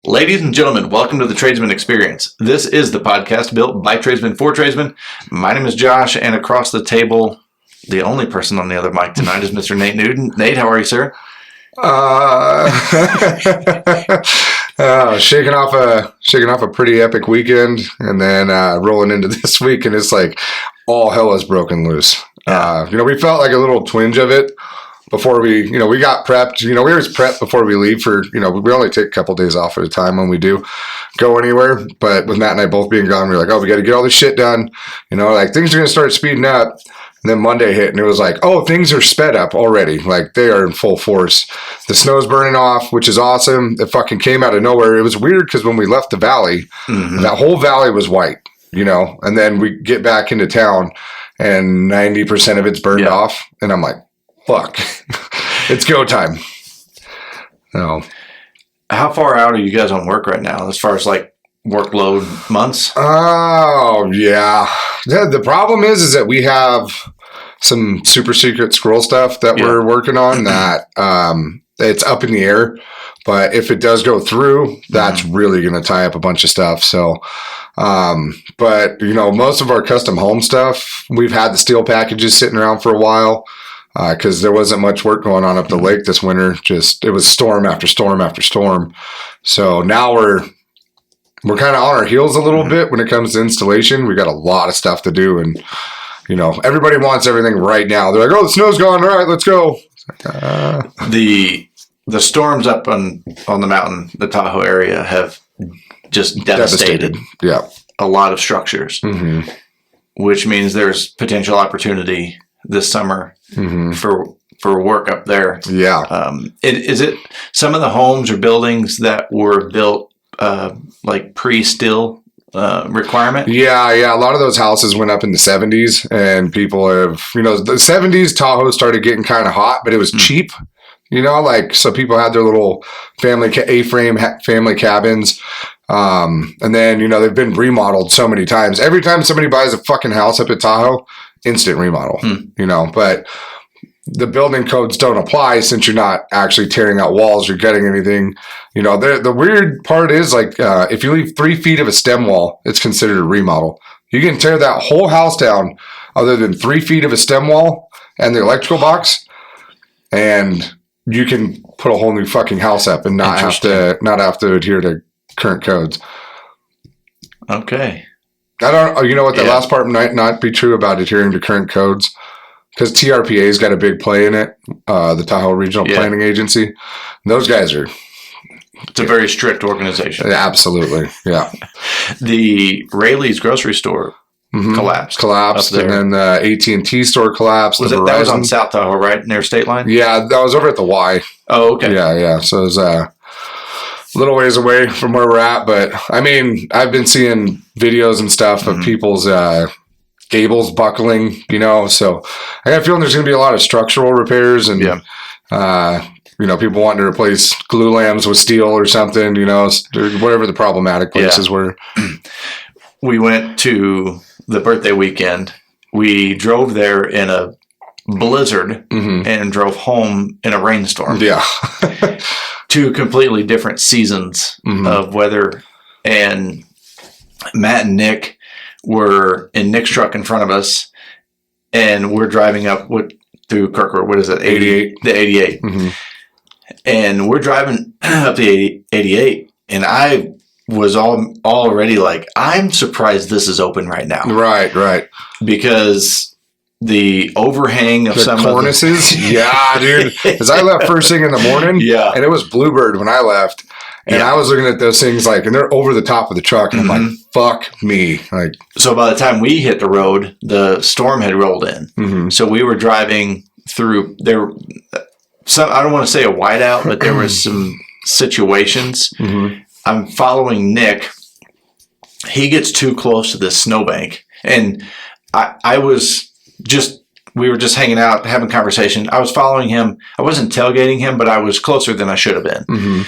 Ladies and gentlemen, welcome to the Tradesman Experience. This is the podcast built by tradesmen for tradesmen. My name is Josh, and across the table, the only person on the other mic tonight is Mr. Nate Newton. Nate, how are you, sir? Shaking off a pretty epic weekend, and then rolling into this week, and it's like all hell has broken loose. We felt like a little twinge of it before we got prepped. We always prep before we leave for, we only take a couple days off at a time when we do go anywhere. But with Matt and I both being gone, we were like, oh, we got to get all this shit done. Like things are going to start speeding up. And then Monday hit and it was like, oh, things are sped up already. Like they are in full force. The snow's burning off, which is awesome. It fucking came out of nowhere. It was weird because when we left the valley, that whole valley was white, and then we get back into town and 90% of it's burned off. And I'm like, fuck, it's go time. No. How far out are you guys on work right now as far as like workload months? Oh, yeah. The problem is that we have some super secret squirrel stuff that we're working on that it's up in the air. But if it does go through, that's really going to tie up a bunch of stuff. So, but most of our custom home stuff, we've had the steel packages sitting around for a while. Because there wasn't much work going on up the lake this winter. It was storm after storm after storm. So now we're kind of on our heels a little bit when it comes to installation. We got a lot of stuff to do, and everybody wants everything right now. They're like, "Oh, the snow's gone. All right, let's go." The storms up on the mountain, the Tahoe area, have just devastated. Yeah, a lot of structures, which means there's potential opportunity this summer for work up there. Yeah. Is it some of the homes or buildings that were built like pre-still requirement? Yeah. A lot of those houses went up in the 70s, and people have, the 70s Tahoe started getting kind of hot, but it was cheap. So people had their little family A-frame family cabins. And then, they've been remodeled so many times. Every time somebody buys a fucking house up at Tahoe, instant remodel, but the building codes don't apply since you're not actually tearing out walls or getting anything. The weird part is like, if you leave 3 feet of a stem wall, it's considered a remodel. You can tear that whole house down other than 3 feet of a stem wall and the electrical box, and you can put a whole new fucking house up and not have to adhere to current codes. Okay. I don't. You know what? The last part might not be true about adhering to current codes, because TRPA's got a big play in it. The Tahoe Regional Planning Agency. And those guys are. It's a very strict organization. Absolutely. Yeah. The Rayleigh's grocery store collapsed, and then the AT&T store collapsed. That was on South Tahoe, right near State Line? Yeah, that was over at the Y. Oh, okay. Yeah. So it was a little ways away from where we're at, but I mean, I've been seeing videos and stuff of people's gables buckling, so I got a feeling there's going to be a lot of structural repairs and, people wanting to replace glue lambs with steel or something, whatever the problematic places were. We went to the birthday weekend. We drove there in a blizzard and drove home in a rainstorm. Yeah. 2 completely different seasons of weather. And Matt and Nick were in Nick's truck in front of us, and we're driving up through Kirkwood. What is it? 88. The 88. And we're driving up the 88, and I was already like, I'm surprised this is open right now. Right. Because the overhang of some cornices. Yeah, dude. Because I left first thing in the morning. Yeah. And it was Bluebird when I left. And I was looking at those things and they're over the top of the truck. And I'm like, fuck me. So by the time we hit the road, the storm had rolled in. So we were driving through there. I don't want to say a whiteout, but there was some situations. I'm following Nick. He gets too close to this snowbank. And we were just hanging out, having conversation. I was following him. I wasn't tailgating him, but I was closer than I should have been.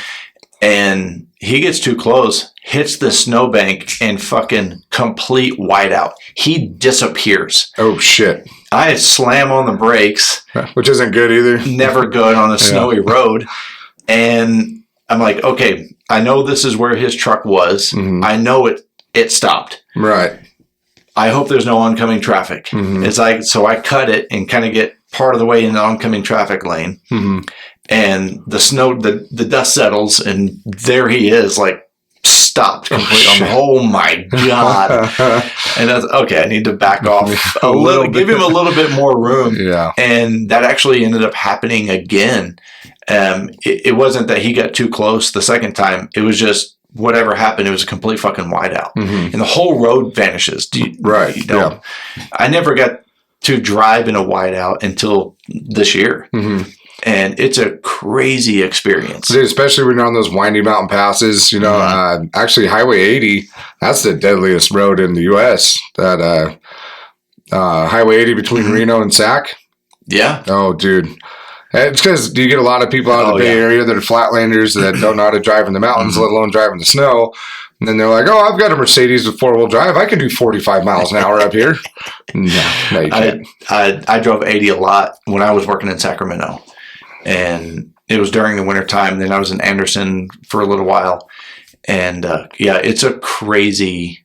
And he gets too close, hits the snowbank, and fucking complete whiteout. He disappears. Oh, shit. I slam on the brakes. Which isn't good either. Never good on a snowy road. And I'm like, okay, I know this is where his truck was. I know it stopped. Right. I hope there's no oncoming traffic. It's like, so I cut it and kind of get part of the way in the oncoming traffic lane. And the snow, the dust settles, and there he is, like, stopped completely. Oh my God. And I was, okay, I need to back off a little, give him a little bit more room. Yeah. And that actually ended up happening again. It wasn't that he got too close the second time. It was just whatever happened. It was a complete fucking whiteout. And the whole road vanishes. Right. Yeah. I never got to drive in a whiteout until this year. And it's a crazy experience. Dude, especially when you're on those windy mountain passes, you know, actually Highway 80, that's the deadliest road in the U.S. That Highway 80 between Reno and Sac. Yeah. Oh, dude. It's because you get a lot of people out of the Bay Area that are flatlanders that don't know how to drive in the mountains, let alone drive in the snow. And then they're like, oh, I've got a Mercedes with four-wheel drive. I can do 45 miles an hour up here. No, you can't. I drove 80 a lot when I was working in Sacramento. And it was during the wintertime. Then I was in Anderson for a little while. And it's a crazy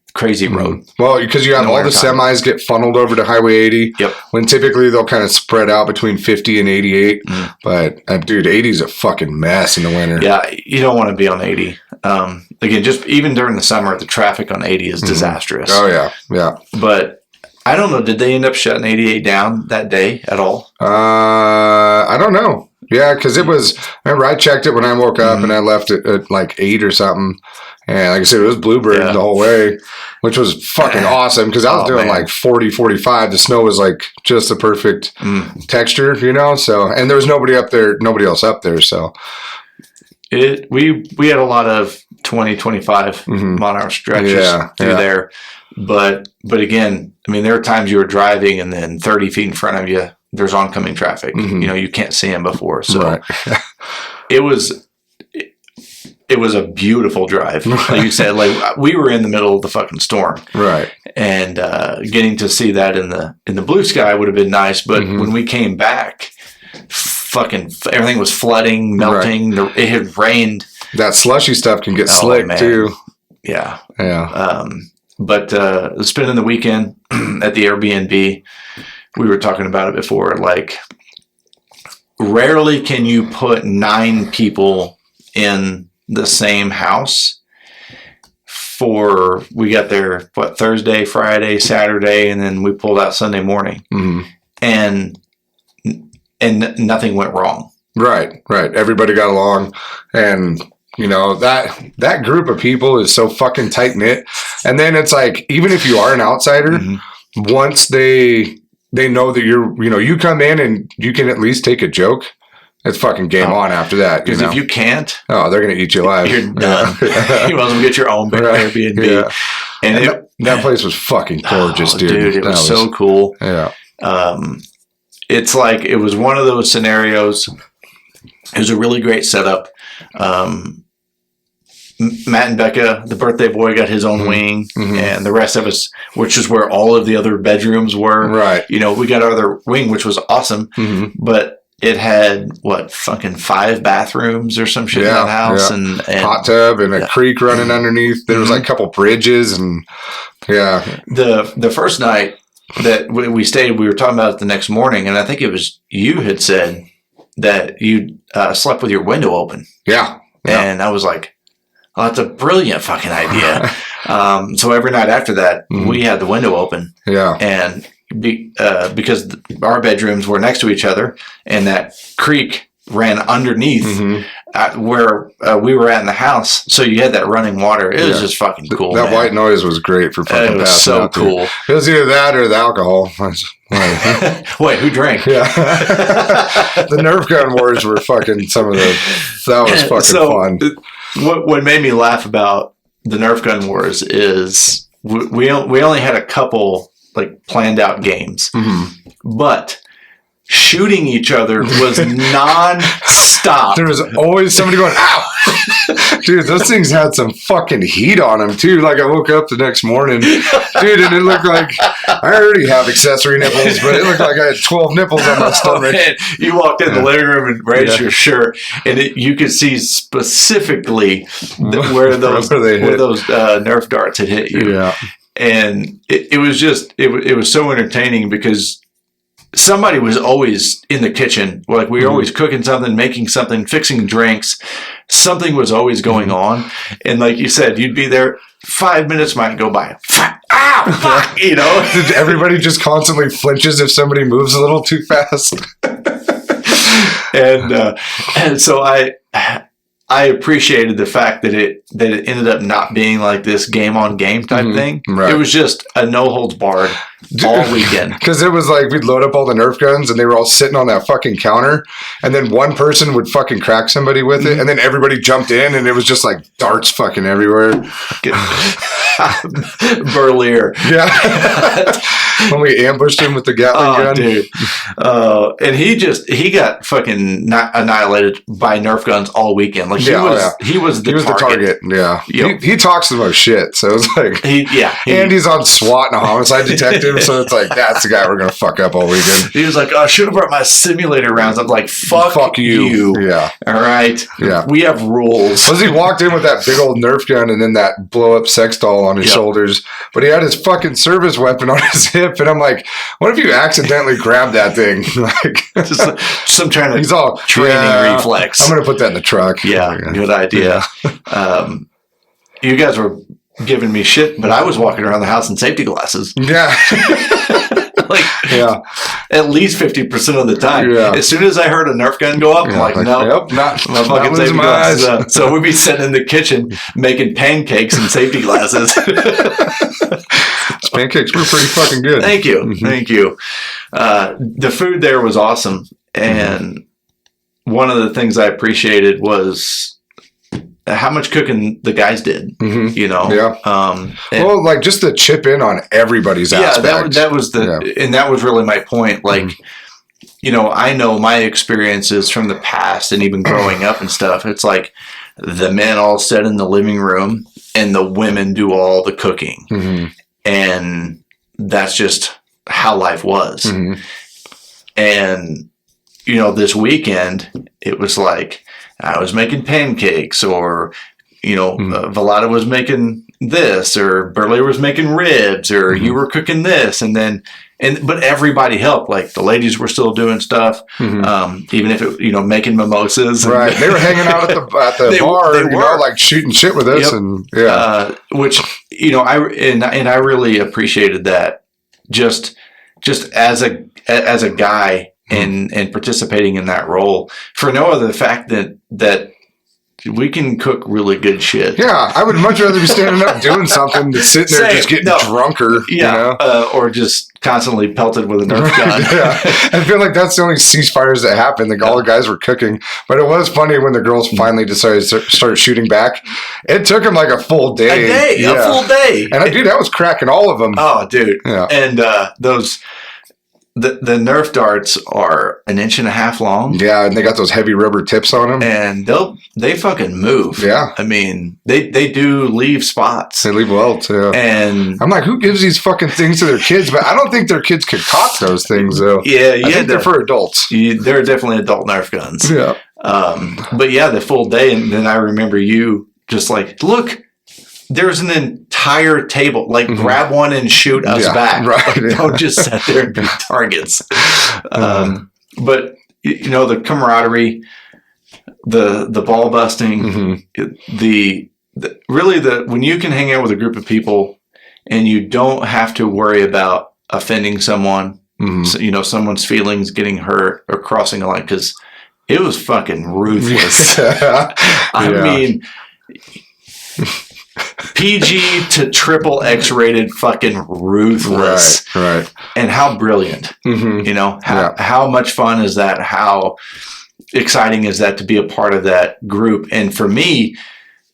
road. Well, because you have all the semis get funneled over to Highway 80. Yep. When typically they'll kind of spread out between 50 and 88. But, dude, 80 is a fucking mess in the winter. Yeah, you don't want to be on 80. Again, just even during the summer, the traffic on 80 is disastrous. Oh, yeah. Yeah. But I don't know. Did they end up shutting 88 down that day at all? I don't know. Yeah, because it was, remember, I checked it when I woke up and I left it at like 8 or something. And like I said, it was Bluebird the whole way, which was fucking awesome because I was doing like 40, 45. The snow was like just the perfect texture, you know? So, and there was nobody else up there. So we had a lot of 20, 25 mile-an-hour stretches through there. But again, I mean, there are times you were driving and then 30 feet in front of you, there's oncoming traffic. You know, you can't see them before. So it was a beautiful drive. Like you said, like we were in the middle of the fucking storm. Right. And getting to see that in the blue sky would have been nice. But when we came back, fucking everything was flooding, melting. Right. It had rained. That slushy stuff can get slick too. Yeah. Yeah. But spending the weekend at the Airbnb, we were talking about it before, like rarely can you put 9 people in the same house we got there, Thursday, Friday, Saturday, and then we pulled out Sunday morning. And nothing went wrong. Right. Everybody got along. And, you know, that group of people is so fucking tight knit. And then it's like, even if you are an outsider, once they know that you come in and you can at least take a joke, it's fucking game on after that. Because if you can't, they're going to eat you alive. You're done. You might as well get your own Airbnb. Yeah. And that place was fucking gorgeous, dude. It was so cool. Yeah. It's like, it was one of those scenarios. It was a really great setup. Matt and Becca, the birthday boy, got his own wing, and the rest of us, which is where all of the other bedrooms were. Right. You know, we got our other wing, which was awesome, but it had fucking 5 bathrooms or some shit in that house, and hot tub and a creek running underneath. There was like a couple bridges, and the first night that we stayed, we were talking about it the next morning, and I think it was you had said that you slept with your window open. Yeah. And I was like, oh, that's a brilliant fucking idea. So every night after that, we had the window open. Yeah. And because our bedrooms were next to each other, and that creek ran underneath where we were at in the house. So you had that running water. It was just fucking cool. That white noise was great for fucking passing out. It was so cool. It was either that or the alcohol. Wait, who drank? Yeah. The Nerf gun wars were fucking that was fucking fun. What made me laugh about the Nerf gun wars is we only had a couple like planned out games, but shooting each other was non-stop. There was always somebody going, ow! Dude, those things had some fucking heat on them, too. Like, I woke up the next morning, dude, and it looked like I already have accessory nipples, but it looked like I had 12 nipples on my stomach. Man, you walked in the living room and raised your shirt, and you could see specifically where those Nerf darts had hit you. Yeah. And it was just, it was so entertaining because somebody was always in the kitchen. Like, we were always cooking something, making something, fixing drinks. Something was always going on. And like you said, you'd be there, 5 minutes might go by. Ah, fuck, you know? Everybody just constantly flinches if somebody moves a little too fast. And so I appreciated the fact that it ended up not being like this game on game type thing. Right. It was just a no holds barred all weekend. Because it was like we'd load up all the Nerf guns and they were all sitting on that fucking counter, and then one person would fucking crack somebody with it, and then everybody jumped in, and it was just like darts fucking everywhere. Burlier. Yeah. When we ambushed him with the Gatling gun. Dude. And he got fucking annihilated by Nerf guns all weekend. Like, he was the target. Yeah. Yep. He talks the most shit. So it's like, Andy's on SWAT and a homicide detective. So it's like, that's the guy we're going to fuck up all weekend. He was like, I should have brought my simulator rounds. I'm like, fuck you. Yeah. All right. Yeah. We have rules. Because he walked in with that big old Nerf gun and then that blow up sex doll on his shoulders, but he had his fucking service weapon on his hip, and I'm like, what if you accidentally grabbed that thing? Like, just some kind of he's all training reflex. I'm gonna put that in the truck. Yeah, good idea. You guys were giving me shit, but I was walking around the house in safety glasses. Yeah. Like, at least 50% of the time. Yeah. As soon as I heard a Nerf gun go up, I'm like, no, not fucking safety glasses. So we'd be sitting in the kitchen making pancakes in safety glasses. Those pancakes were pretty fucking good. Thank you. Thank you. The food there was awesome. And one of the things I appreciated was how much cooking the guys did, you know? Yeah. Well, like, just to chip in on everybody's aspect. That was and that was really my point. Like, you know, I know my experiences from the past and even growing up and stuff. It's like the men all sit in the living room and the women do all the cooking. And that's just how life was. And, you know, this weekend, it was like, I was making pancakes, or, you know, Velada was making this, or Burley was making ribs, or you were cooking this, but everybody helped. Like, the ladies were still doing stuff, even if it, you know, making mimosas. Right, they were hanging out at the bar, you know, like shooting shit with us, and which, you know, I really appreciated that. Just as a guy. And participating in that role for no other fact that we can cook really good shit. Yeah, I would much rather be standing up doing something than sitting there just getting drunker. Yeah, you know? Or just constantly pelted with a Nerf gun. I feel like that's the only ceasefires that happened. Like, all the guys were cooking, but it was funny when the girls finally decided to start shooting back. It took them like a full day. A full day. And I was cracking all of them. Oh, dude. Yeah. And those. The Nerf darts are 1.5 inches long. Yeah, and they got those heavy rubber tips on them. And they fucking move. Yeah. I mean, they do leave spots. They leave well, too. And I'm like, who gives these fucking things to their kids? But I don't think their kids could cock those things, though. Yeah, I think they're for adults. They're definitely adult Nerf guns. Yeah. But yeah, the full day. And then I remember you just like, look, there's an entire table. Like, grab one and shoot us back. Right. Like, don't just sit there and be targets. But, you know, the camaraderie, the ball busting, when you can hang out with a group of people and you don't have to worry about offending someone, so, you know, someone's feelings getting hurt or crossing a line, because it was fucking ruthless. I mean, PG to triple X rated, fucking ruthless. Right. And how brilliant. You know, how much fun is that? How exciting is that to be a part of that group? And for me,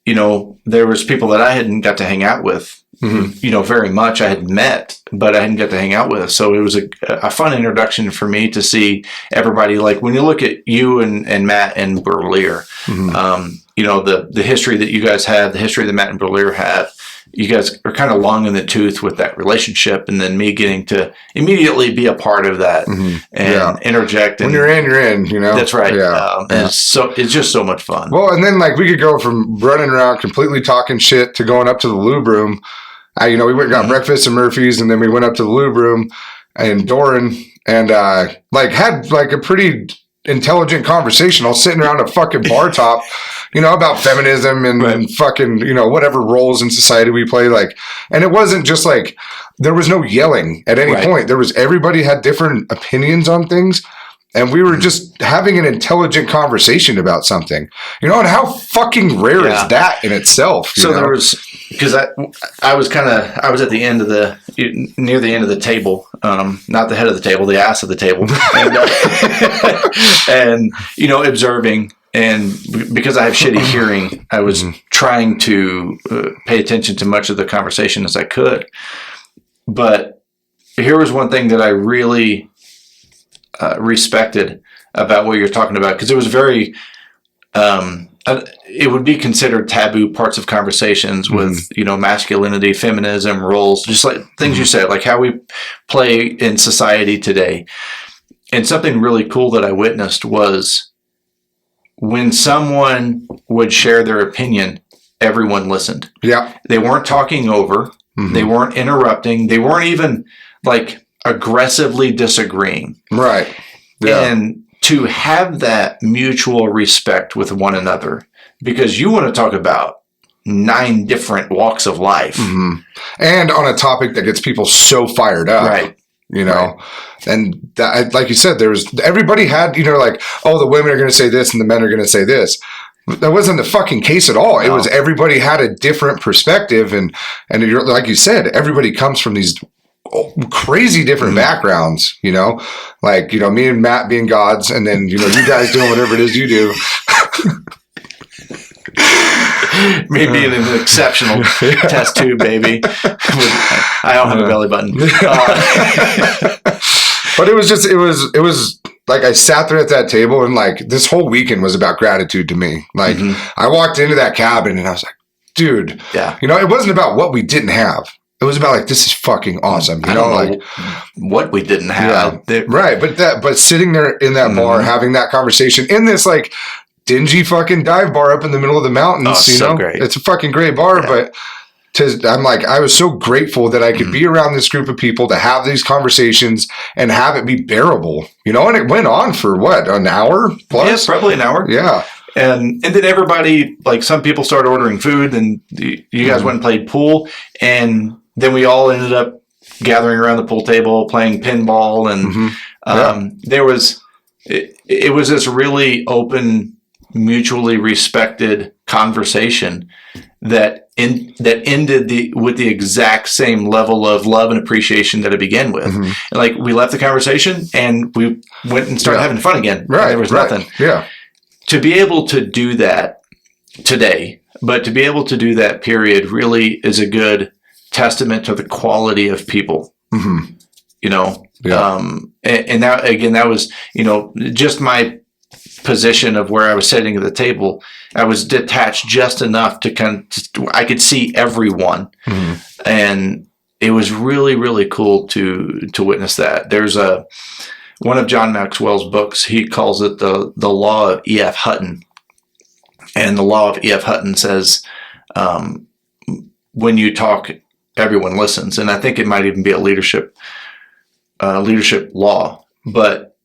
there was people that I hadn't got to hang out with, very much. I had met, but I hadn't got to hang out with. So it was a fun introduction for me to see everybody. Like when you look at you and Matt and Berlier, the history that you guys have, the history that Matt and Berlier have, you guys are kind of long in the tooth with that relationship, and then me getting to immediately be a part of that and interject. And when you're in, That's right. Yeah. And so it's just so much fun. Well, and then like we could go from running around completely talking shit to going up to the lube room. We went and got breakfast at Murphy's, and then we went up to the lube room and Doran and had like a pretty intelligent conversation all sitting around a fucking bar top, about feminism and fucking, whatever roles in society we play. Like, and it wasn't just like, there was no yelling at any point. There was, everybody had different opinions on things. And we were just having an intelligent conversation about something, and how fucking rare is that in itself? So there was, because I was at the end of near the end of the table, not the head of the table, the ass of the table, and observing. And because I have shitty hearing, I was trying to pay attention to much of the conversation as I could. But here was one thing that I really respected about what you're talking about, because it was very it would be considered taboo parts of conversations with masculinity, feminism, roles, just like things you said, like how we play in society today. And something really cool that I witnessed was when someone would share their opinion, everyone listened. Yeah, they weren't talking over, they weren't interrupting, they weren't even like aggressively disagreeing. Right. Yeah. And to have that mutual respect with one another, because you want to talk about 9 different walks of life. And on a topic that gets people so fired up. Right. And that, like you said, everybody had, like, oh, the women are going to say this and the men are going to say this. That wasn't the fucking case at all. No. It was everybody had a different perspective. And like you said, everybody comes from these crazy different backgrounds, like, me and Matt being gods, and then, you guys doing whatever it is you do. Me being an exceptional test tube baby. I don't have a belly button. But it was like I sat there at that table, and like this whole weekend was about gratitude to me. Like I walked into that cabin and I was like, dude, it wasn't about what we didn't have. It was about like, this is fucking awesome. I don't know what we didn't have. Yeah, right. But sitting there in that bar, having that conversation in this like dingy fucking dive bar up in the middle of the mountains, so great. It's a fucking great bar, but I was so grateful that I could be around this group of people to have these conversations and have it be bearable, and it went on for what, an hour plus? Yes, probably an hour. Yeah. And then everybody, like some people started ordering food, and you guys went and played pool, and then we all ended up gathering around the pool table playing pinball, and there was it was this really open, mutually respected conversation that ended with the exact same level of love and appreciation that it began with. And like we left the conversation and we went and started having fun again. Right. There was nothing. Yeah. To be able to do that today, but to be able to do that period really is a good testament to the quality of people, and that, again, that was, just my position of where I was sitting at the table. I was detached just enough to I could see everyone. And it was really, really cool to witness that. There's one of John Maxwell's books, he calls it the Law of E.F. Hutton. And the Law of E.F. Hutton says, when you talk, everyone listens. And I think it might even be a leadership law. But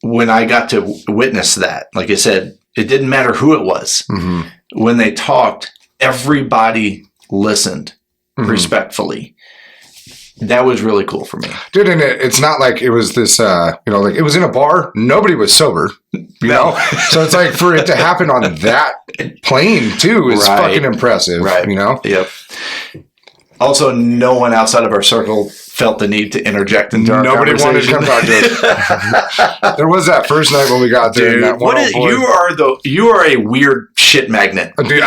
when I got to witness that, like I said, it didn't matter who it was. When they talked, everybody listened respectfully. That was really cool for me. Dude, and it's not like it was this, like it was in a bar. Nobody was sober, know? So it's like for it to happen on that plane too is fucking impressive, Yep. Also, no one outside of our circle felt the need to interject into our conversation. Nobody wanted to come talk to us. There was that first night when we got there. Dude, and that you are a weird shit magnet. Dude,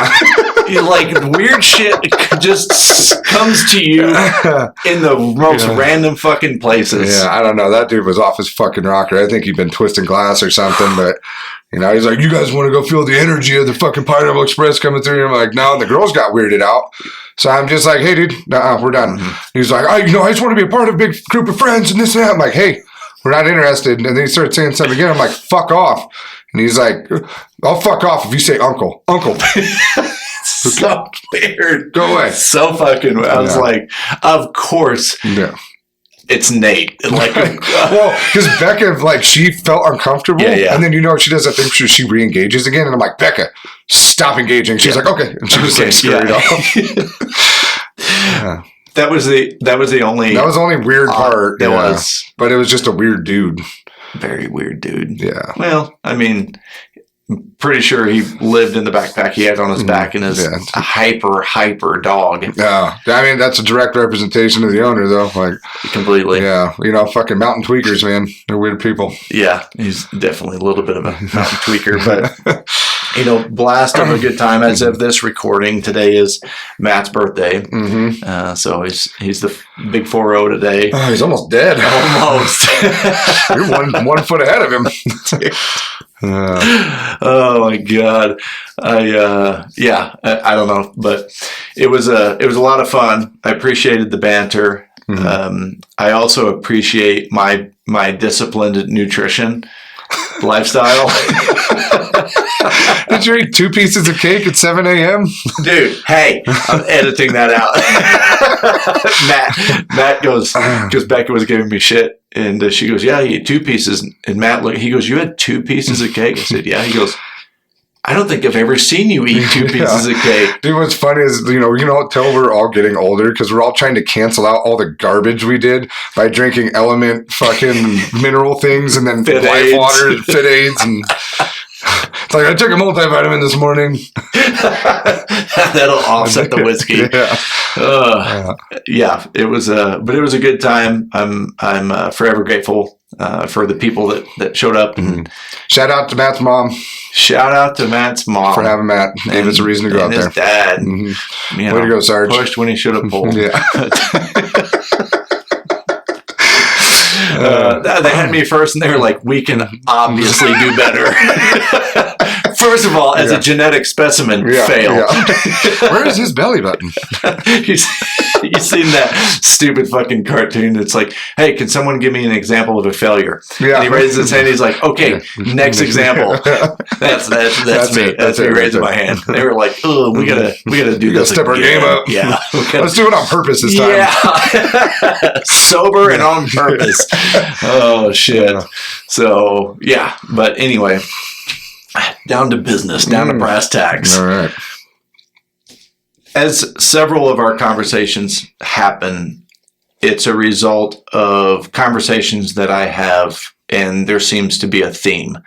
like weird shit just comes to you in the most random fucking places. Yeah, I don't know. That dude was off his fucking rocker. I think he'd been twisting glass or something, but he's like, you guys want to go feel the energy of the fucking Pineapple Express coming through? And I'm like, no. And the girls got weirded out. So I'm just like, hey, dude, we're done. He's like, I just want to be a part of a big group of friends and this and that. I'm like, hey, we're not interested. And then he started saying something again. I'm like, fuck off. And he's like, I'll fuck off if you say uncle. Uncle. So weird. Go away. So fucking weird. I was like, of course. Yeah. It's Nate. Like, well, because Becca, like, she felt uncomfortable. Yeah. And then, she does that thing where she re-engages again. And I'm like, Becca, stop engaging. She's like, okay. And she just like scurried off. Yeah. That was the only weird part. That was. But it was just a weird dude. Very weird dude. Yeah. Well, I mean, pretty sure he lived in the backpack he had on his back and is a hyper dog. Yeah. I mean, that's a direct representation of the owner, though. Like, completely. Yeah. Fucking mountain tweakers, man. They're weird people. Yeah. He's definitely a little bit of a mountain tweaker, but, blast of a good time. As of this recording, today is Matt's birthday. Mm-hmm. So he's the big 4-0 today. Oh, he's almost dead. Almost. You're one foot ahead of him. Oh my God. I don't know, but it was a lot of fun. I appreciated the banter. Mm-hmm. I also appreciate my disciplined nutrition lifestyle. Did you eat 2 pieces of cake at 7 a.m.? Dude, hey, I'm editing that out. Matt goes, because Becca was giving me shit, and she goes, yeah, you ate 2 pieces. And Matt, he goes, you had 2 pieces of cake? I said, yeah. He goes, I don't think I've ever seen you eat 2 pieces of cake. Dude, what's funny is, until we're all getting older, because we're all trying to cancel out all the garbage we did by drinking Element fucking mineral things and then Life Water and Fit Aids and... It's like, I took a multivitamin this morning. That'll offset the whiskey. Yeah, it was but it was a good time. I'm forever grateful for the people that showed up. And shout out to Matt's mom. Shout out to Matt's mom for having Matt. Gave us a reason to go out there. His dad. Mm-hmm. Way to go, Sarge. Pushed when he should have pulled. Yeah. They had me first, and they were like, we can obviously do better. First of all, as a genetic specimen, fail. Yeah. Where is his belly button? You seen that stupid fucking cartoon? It's like, hey, can someone give me an example of a failure? Yeah. And he raises his hand. He's like, okay, next example. That's me. That's me raising my hand. They were like, oh, we gotta do this. Step our game up. Yeah. Let's do it on purpose this time. Yeah. Sober and on purpose. Oh shit. Yeah. So yeah, but anyway, down to business, down to brass tacks. All right. As several of our conversations happen, it's a result of conversations that I have, and there seems to be a theme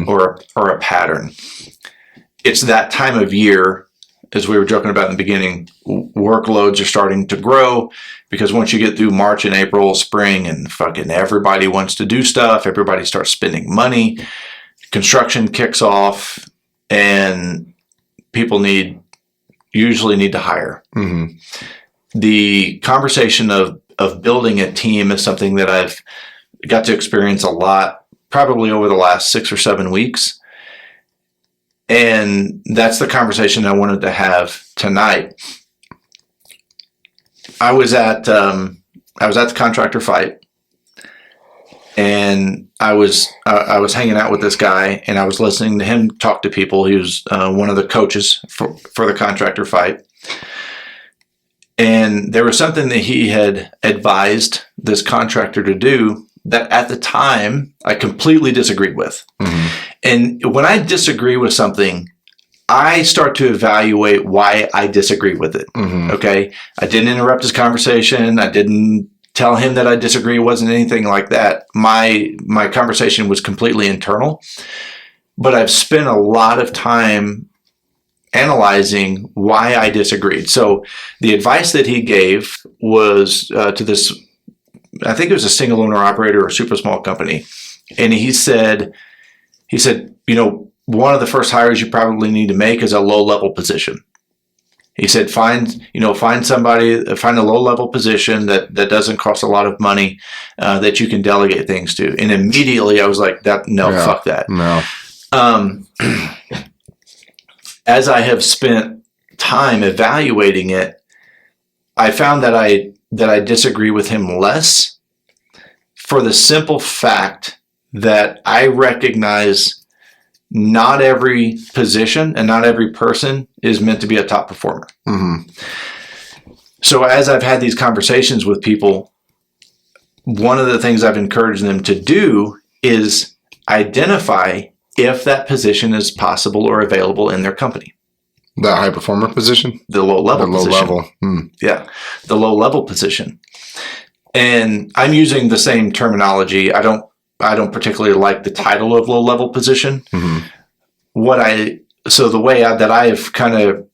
or a pattern. It's that time of year, as we were joking about in the beginning, workloads are starting to grow because once you get through March and April, spring, and fucking everybody wants to do stuff, everybody starts spending money, construction kicks off, and people usually need to hire. Mm-hmm. The conversation of building a team is something that I've got to experience a lot, probably over the last 6 or 7 weeks. And that's the conversation I wanted to have tonight. I was at the contractor fight, and I was hanging out with this guy, and I was listening to him talk to people. He was one of the coaches for the contractor fight, and there was something that he had advised this contractor to do that at the time I completely disagreed with. Mm-hmm. And when I disagree with something, I start to evaluate why I disagree with it. Mm-hmm. Okay. I didn't interrupt his conversation. I didn't tell him that I disagree. It wasn't anything like that. My conversation was completely internal, but I've spent a lot of time analyzing why I disagreed. So the advice that he gave was to this, I think it was a single owner operator or a super small company. And he said, one of the first hires you probably need to make is a low level position. He said, find somebody, find a low-level position that doesn't cost a lot of money, that you can delegate things to. And immediately I was like, fuck that. No. As I have spent time evaluating it, I found that I disagree with him less for the simple fact that I recognize not every position and not every person is meant to be a top performer. Mm-hmm. So as I've had these conversations with people, one of the things I've encouraged them to do is identify if that position is possible or available in their company. The high performer position? The low level position. Low level. Yeah. The low level position. And I'm using the same terminology. I don't particularly like the title of low level position. Mm-hmm. So the way that I have kind of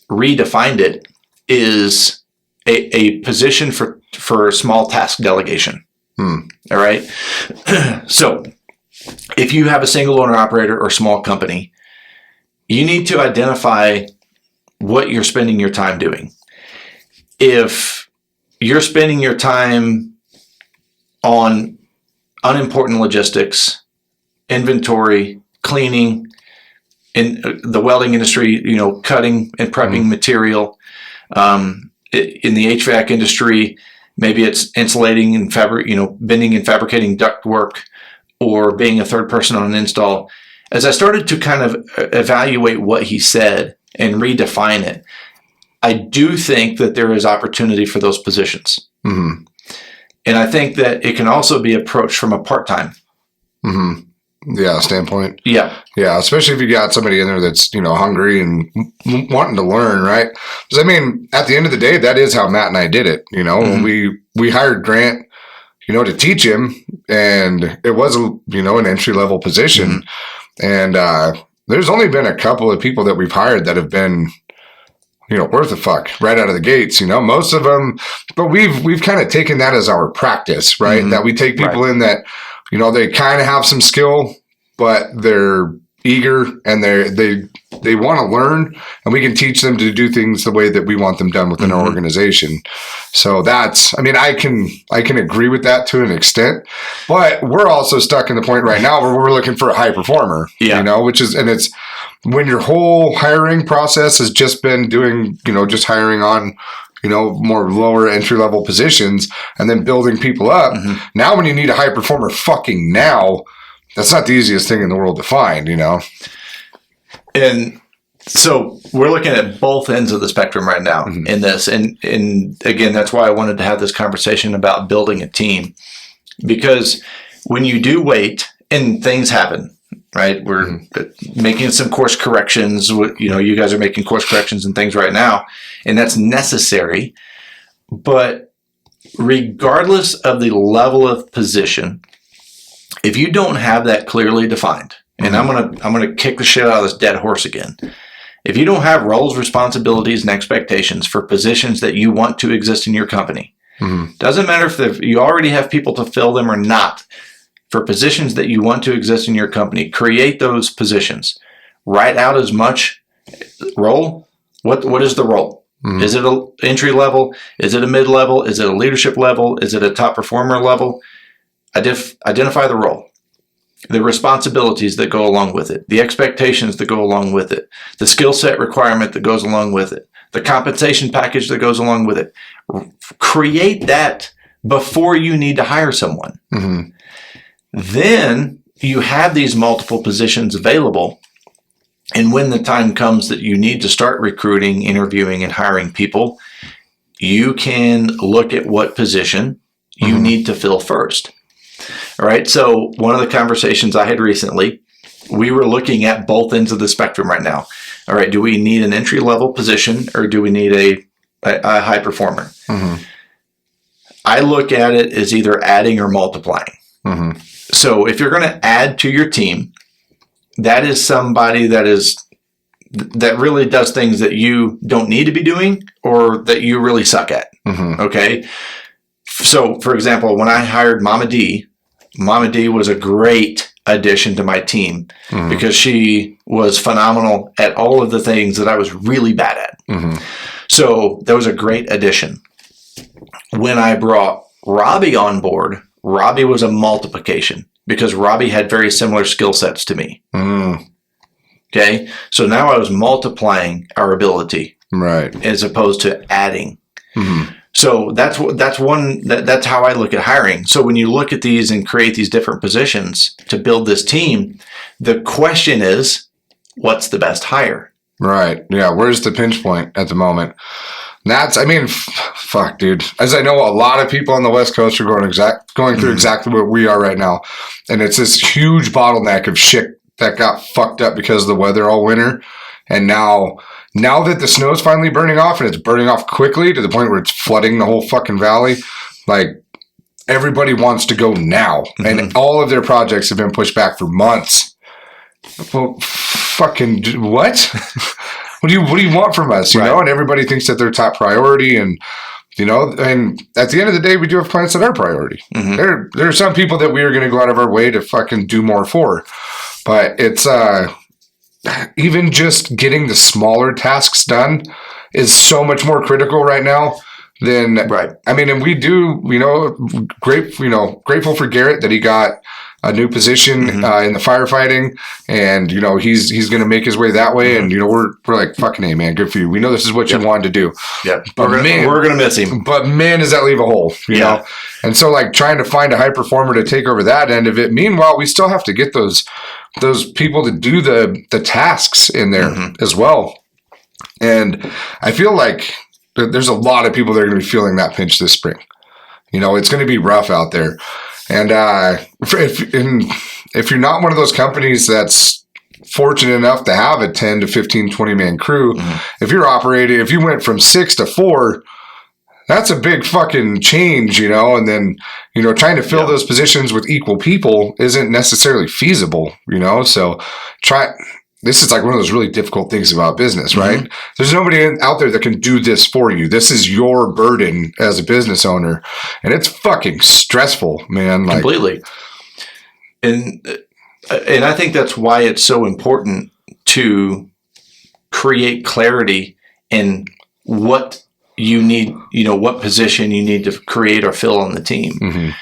redefined it is a position for small task delegation. Mm. All right. So if you have a single owner operator or small company, you need to identify what you're spending your time doing. If you're spending your time on unimportant logistics, inventory, cleaning, in the welding industry, cutting and prepping material, in the HVAC industry, maybe it's insulating and bending and fabricating ductwork, or being a third person on an install. As I started to kind of evaluate what he said and redefine it, I do think that there is opportunity for those positions. Mm-hmm. And I think that it can also be approached from a part-time. Mm-hmm. Yeah, standpoint. Yeah. Yeah, especially if you got somebody in there that's, hungry and wanting to learn, right? Because, at the end of the day, that is how Matt and I did it. Mm-hmm. When we hired Grant, to teach him, and it was, an entry-level position. Mm-hmm. And there's only been a couple of people that we've hired that have been, worth a fuck right out of the gates, most of them, but we've kind of taken that as our practice, right? Mm-hmm. That we take people in that, they kind of have some skill, but they're eager and they want to learn, and we can teach them to do things the way that we want them done within mm-hmm. our organization. So that's, I can agree with that to an extent, but we're also stuck in the point right now where we're looking for a high performer, it's when your whole hiring process has just been doing, just hiring on, more lower entry level positions and then building people up. Mm-hmm. Now, when you need a high performer fucking now, that's not the easiest thing in the world to find, And so we're looking at both ends of the spectrum right now mm-hmm. in this. And again, that's why I wanted to have this conversation about building a team, because when you do wait and things happen, right? We're mm-hmm. making some course corrections. You guys are making course corrections and things right now, and that's necessary. But regardless of the level of position, if you don't have that clearly defined, and mm-hmm. I'm gonna kick the shit out of this dead horse again. If you don't have roles, responsibilities, and expectations for positions that you want to exist in your company, mm-hmm. doesn't matter if you already have people to fill them or not. For positions that you want to exist in your company, create those positions. Write out as much role. What is the role? Mm-hmm. Is it an entry level? Is it a mid level? Is it a leadership level? Is it a top performer level? Identify the role, the responsibilities that go along with it, the expectations that go along with it, the skill set requirement that goes along with it, the compensation package that goes along with it. Create that before you need to hire someone. Mm-hmm. Then you have these multiple positions available. And when the time comes that you need to start recruiting, interviewing, and hiring people, you can look at what position you mm-hmm. need to fill first. All right. So one of the conversations I had recently, we were looking at both ends of the spectrum right now. All right. Do we need an entry level position, or do we need a high performer? Mm-hmm. I look at it as either adding or multiplying. Mm-hmm. So if you're going to add to your team, that is somebody that really does things that you don't need to be doing or that you really suck at. Mm-hmm. Okay. So for example, when I hired Mama D was a great addition to my team because she was phenomenal at all of the things that I was really bad at. So that was a great addition. When I brought Robbie on board, Robbie was a multiplication because Robbie had very similar skill sets to me. Okay. So now I was multiplying our ability. Right. As opposed to adding. So that's how I look at hiring. So when you look at these and create these different positions to build this team, the question is, what's the best hire? Right. Yeah. Where's the pinch point at the moment? Fuck, dude. As I know, a lot of people on the West Coast are going through exactly what we are right now. And it's this huge bottleneck of shit that got fucked up because of the weather all winter. And now that the snow's finally burning off, and it's burning off quickly to the point where it's flooding the whole fucking valley, like, everybody wants to go now. And all of their projects have been pushed back for months. Well, fucking what? What do you want from us? You know, and everybody thinks that they're top priority, and and at the end of the day, we do have clients that are priority. There are some people that we are going to go out of our way to fucking do more for, but it's even just getting the smaller tasks done is so much more critical right now than and we do, grateful for Garrett that he got a new position in the firefighting, and he's going to make his way that way, and we're like, fucking A, man, good for you. We know this is what you wanted to do. But we're going to miss him. But man, does that leave a hole, you know? And so, like, trying to find a high performer to take over that end of it. Meanwhile, we still have to get those people to do the tasks in there as well. And I feel like there's a lot of people that are going to be feeling that pinch this spring. It's going to be rough out there. And if you're not one of those companies that's fortunate enough to have a 10 to 15, 20 man crew, if you went from 6 to 4, that's a big fucking change, and then, trying to fill those positions with equal people isn't necessarily feasible, so this is like one of those really difficult things about business, right? There's nobody out there that can do this for you. This is your burden as a business owner, and it's fucking stressful, man. Like, completely. And I think that's why it's so important to create clarity in what you need, what position you need to create or fill on the team.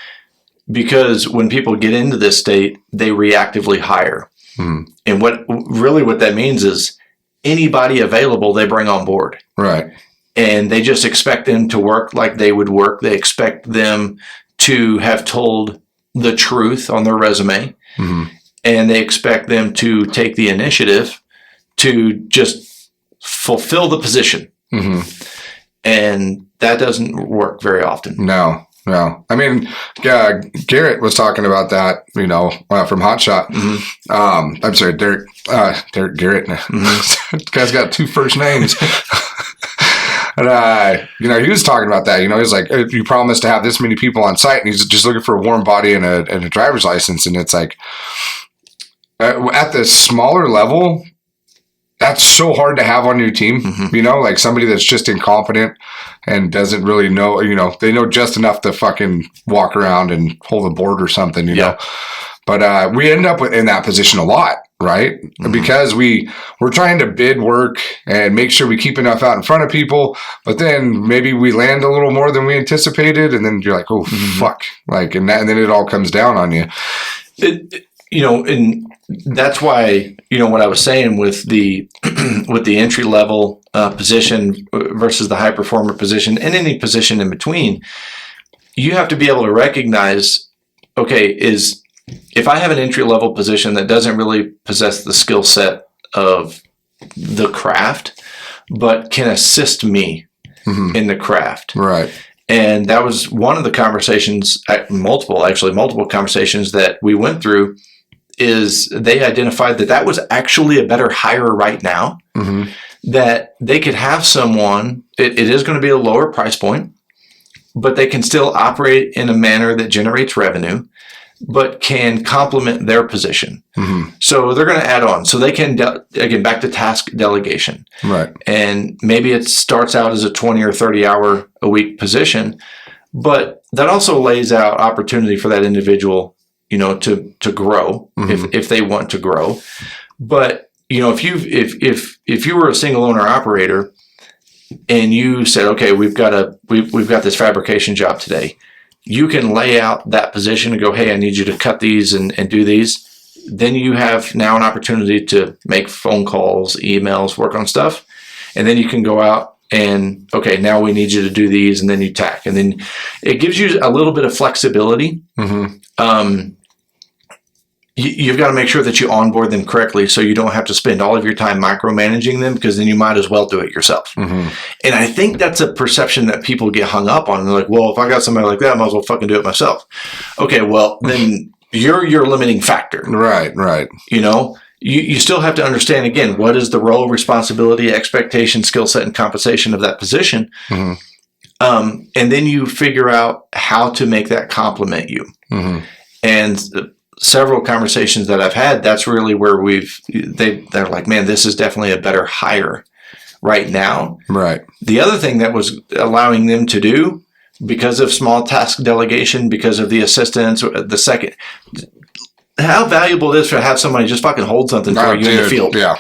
Because when people get into this state, they reactively hire. And what that means is anybody available, they bring on board. Right. And they just expect them to work like they would work. They expect them to have told the truth on their resume. And they expect them to take the initiative to just fulfill the position. And that doesn't work very often. No. I mean, Garrett was talking about that, from Hot Shot. I'm sorry, Derek Garrett. This guy's got 2 first names. And, he was talking about that. He was like, you promised to have this many people on site, and he's just looking for a warm body and a driver's license. And it's like, at the smaller level, that's so hard to have on your team, like somebody that's just incompetent and doesn't really know, they know just enough to fucking walk around and hold a board or something, know. But we end up in that position a lot, right? Because we're trying to bid work and make sure we keep enough out in front of people, but then maybe we land a little more than we anticipated, and then you're like, oh, fuck. Like, and then it all comes down on you. And that's why, what I was saying with the entry level position versus the high performer position and any position in between, you have to be able to recognize, okay, if I have an entry level position that doesn't really possess the skill set of the craft, but can assist me in the craft. Right. And that was one of the conversations, multiple conversations that we went through, is they identified that was actually a better hire right now, that they could have someone, it is going to be a lower price point, but they can still operate in a manner that generates revenue, but can complement their position. So they're going to add on. So they can, again, back to task delegation. Right. And maybe it starts out as a 20 or 30 hour a week position, but that also lays out opportunity for that individual, to grow if they want to grow. But, if you were a single owner operator and you said, okay, we've got this fabrication job today, you can lay out that position and go, hey, I need you to cut these and do these. Then you have now an opportunity to make phone calls, emails, work on stuff. And then you can go out and, okay, now we need you to do these, and then you tack. And then it gives you a little bit of flexibility. You've got to make sure that you onboard them correctly so you don't have to spend all of your time micromanaging them, because then you might as well do it yourself. And I think that's a perception that people get hung up on. They're like, well, if I got somebody like that, I might as well fucking do it myself. Okay, well, then you're your limiting factor. Right. You still have to understand, again, what is the role, responsibility, expectation, skill set, and compensation of that position. And then you figure out how to make that complement you. And several conversations that I've had, that's really where they're like, man, this is definitely a better hire right now. Right. The other thing that was allowing them to do, because of small task delegation, because of the assistants, the second, how valuable it is to have somebody just fucking hold something for you in the field. Yeah.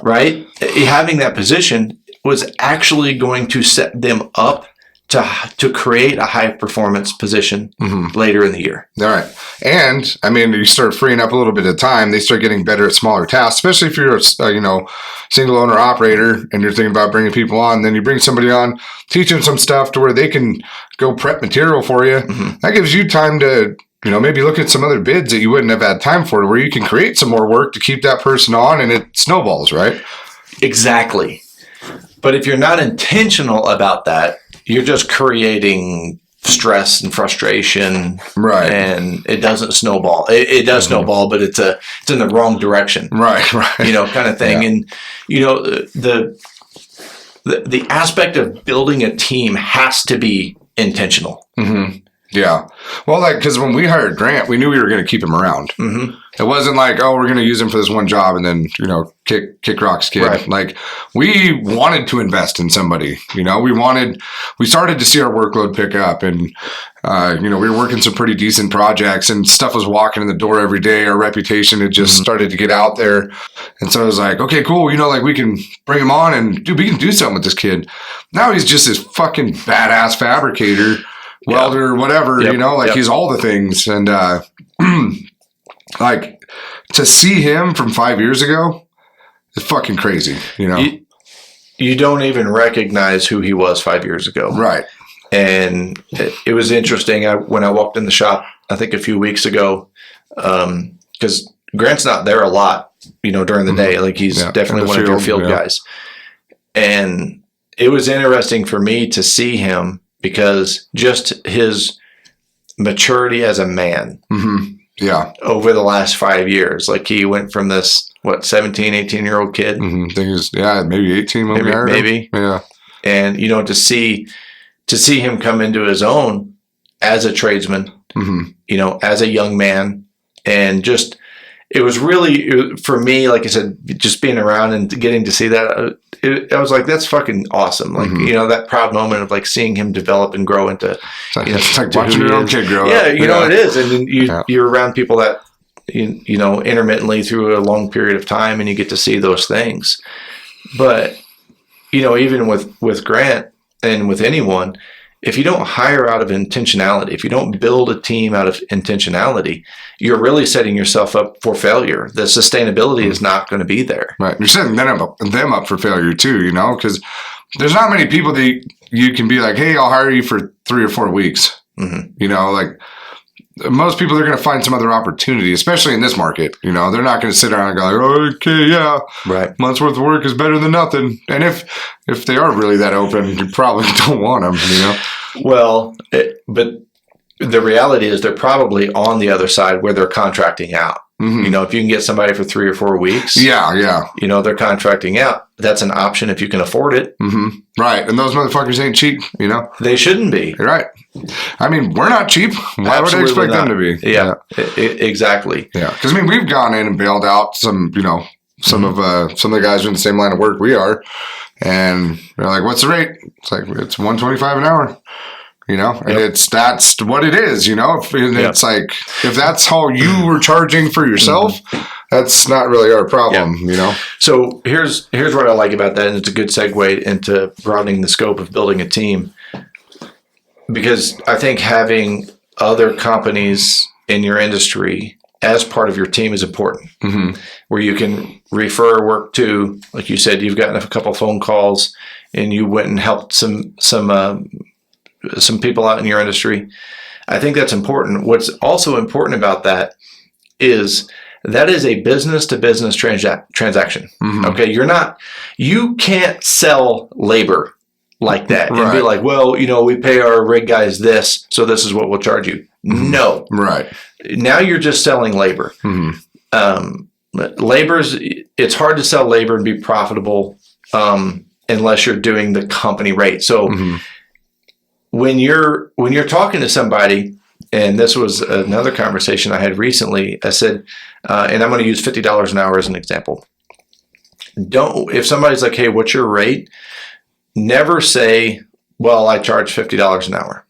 Right? Having that position was actually going to set them up to create a high performance position later in the year. All right. And I mean, you start freeing up a little bit of time. They start getting better at smaller tasks, especially if you're a single owner operator and you're thinking about bringing people on. Then you bring somebody on, teach them some stuff to where they can go prep material for you. That gives you time to, maybe look at some other bids that you wouldn't have had time for, where you can create some more work to keep that person on, and it snowballs, right? Exactly. But if you're not intentional about that, you're just creating stress and frustration, right? And it doesn't snowball. It does snowball, but it's in the wrong direction, right? Kind of thing. And the aspect of building a team has to be intentional. Yeah. Well, because when we hired Grant, we knew we were going to keep him around. It wasn't like, oh, we're going to use him for this one job and then, kick rocks, kid. Right. Like, we wanted to invest in somebody. We started to see our workload pick up, and, we were working some pretty decent projects, and stuff was walking in the door every day. Our reputation had just started to get out there. And so I was like, okay, cool. We can bring him on and we can do something with this kid. Now he's just this fucking badass fabricator. Welder, whatever, he's all the things. And, to see him from 5 years ago is fucking crazy, You don't even recognize who he was 5 years ago. Right. And it was interesting. When I walked in the shop, I think a few weeks ago, because Grant's not there a lot, during the day. Like, he's definitely one of your field guys. And it was interesting for me to see him, because just his maturity as a man over the last 5 years, like, he went from this 17, 18-year-old kid, I think he was maybe 18 when we hired him. Maybe and to see him come into his own as a tradesman, as a young man, and just, it was really, for me, like I said, just being around and getting to see that, I was like, that's fucking awesome. Like, that proud moment of, like, seeing him develop and grow into, it's like watching your own kid grow up. It is. And then you're around people that, intermittently through a long period of time, and you get to see those things. But, even with Grant and with anyone, if you don't hire out of intentionality, if you don't build a team out of intentionality, you're really setting yourself up for failure. The sustainability is not going to be there. Right. You're setting them up for failure too, because there's not many people that you can be like, hey, I'll hire you for 3 or 4 weeks. Most people are going to find some other opportunity, especially in this market. They're not going to sit around and go, like, okay, yeah, right, month's worth of work is better than nothing. And if they are really that open, you probably don't want them. Well, but the reality is they're probably on the other side where they're contracting out. If you can get somebody for 3 or 4 weeks, they're contracting out. That's an option if you can afford it. Right. And those motherfuckers ain't cheap, They shouldn't be. You're right. I mean, we're not cheap. Why Absolutely would I expect not. them to be? Yeah. Exactly. Yeah. Because, we've gone in and bailed out some, some of the guys who are in the same line of work we are. And they're like, what's the rate? It's like, it's $125 an hour. you know, and that's what it is, you know. It's like, if that's how you were charging for yourself, that's not really our problem, you know. So here's what I like about that, and it's a good segue into broadening the scope of building a team, because I think having other companies in your industry as part of your team is important, where you can refer work to. Like you said, you've gotten a couple phone calls and you went and helped some people out in your industry. I think that's important. What's also important about that is a business to business transaction. Okay. You can't sell labor like that and be like, well, you know, we pay our rig guys this, so this is what we'll charge you. No. Right. Now you're just selling labor. It's hard to sell labor and be profitable unless you're doing the company rate. So when you're talking to somebody, and this was another conversation I had recently, I said, and I'm going to use $50 an hour as an example. If somebody's like, hey, what's your rate? Never say, well, I charge $50 an hour.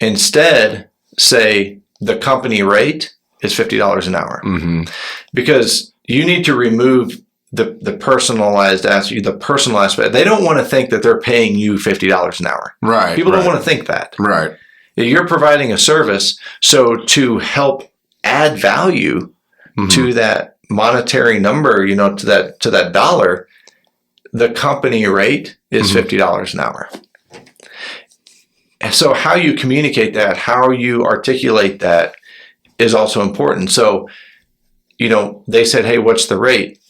Instead, say the company rate is $50 an hour. Because you need to remove the personalized aspect, the personal aspect. They don't want to think that they're paying you $50 an hour. Right. People don't want to think that. Right. You're providing a service, so to help add value to that monetary number, you know, to that dollar, the company rate is $50 an hour. So how you communicate that, how you articulate that is also important. So, you know, they said, hey, what's the rate?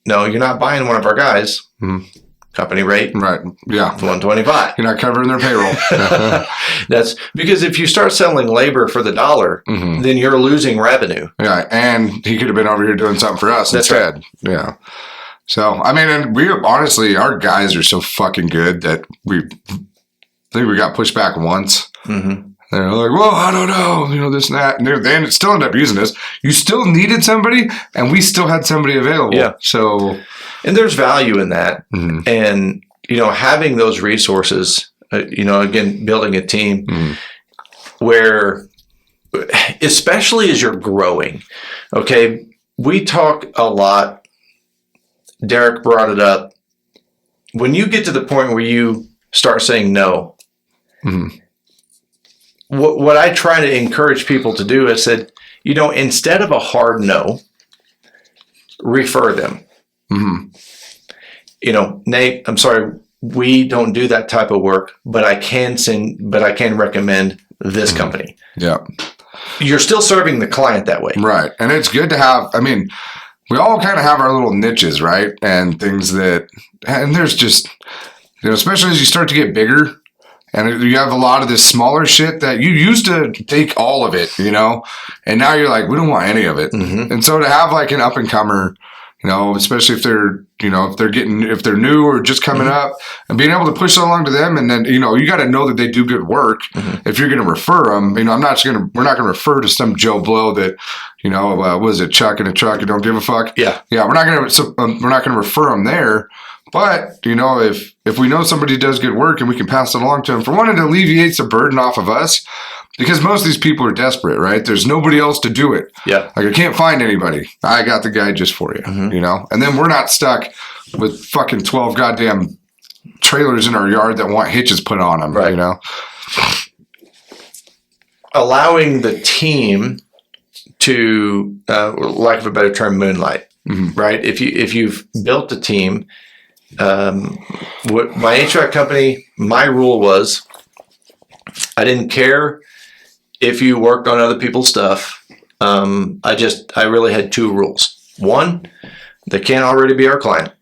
No, you're not buying one of our guys. Company rate. Right. Yeah. $125. You're not covering their payroll. That's because if you start selling labor for the dollar, then you're losing revenue. Yeah. And he could have been over here doing something for us instead. Right. Yeah. So, I mean, and we honestly, our guys are so fucking good that I think we got pushed back once. They're like, well, I don't know, you know, this and that. And they still end up using us. You still needed somebody, and we still had somebody available. Yeah. So, and there's value in that. And, you know, having those resources, you know, again, building a team where, especially as you're growing, okay, we talk a lot. Derek brought it up. When you get to the point where you start saying no, what I try to encourage people to do is said, you know, instead of a hard no, refer them. You know, Nate, I'm sorry, we don't do that type of work, but I can recommend this company. Yeah. You're still serving the client that way. Right. And it's good to have, I mean, we all kind of have our little niches, right? And things and there's just, you know, especially as you start to get bigger and you have a lot of this smaller shit that you used to take all of it, you know, and now you're like, we don't want any of it. And so to have like an up and comer, you know, especially if they're, you know, if they're new or just coming up, and being able to push it along to them. And then, you know, you got to know that they do good work. If you're going to refer them, you know, we're not going to refer to some Joe Blow that, you know, what is it, Chuck in a truck and don't give a fuck. Yeah. We're not going to refer them there. But, you know, if we know somebody does good work and we can pass it along to them, for one, it alleviates the burden off of us, because most of these people are desperate, right? There's nobody else to do it. Yeah. Like, I can't find anybody. I got the guy just for you, you know? And then we're not stuck with fucking 12 goddamn trailers in our yard that want hitches put on them, you know? Allowing the team to, lack of a better term, moonlight, right? If you've built a team, what my HVAC company, my rule was, I didn't care if you worked on other people's stuff. I really had two rules. One, they can't already be our client.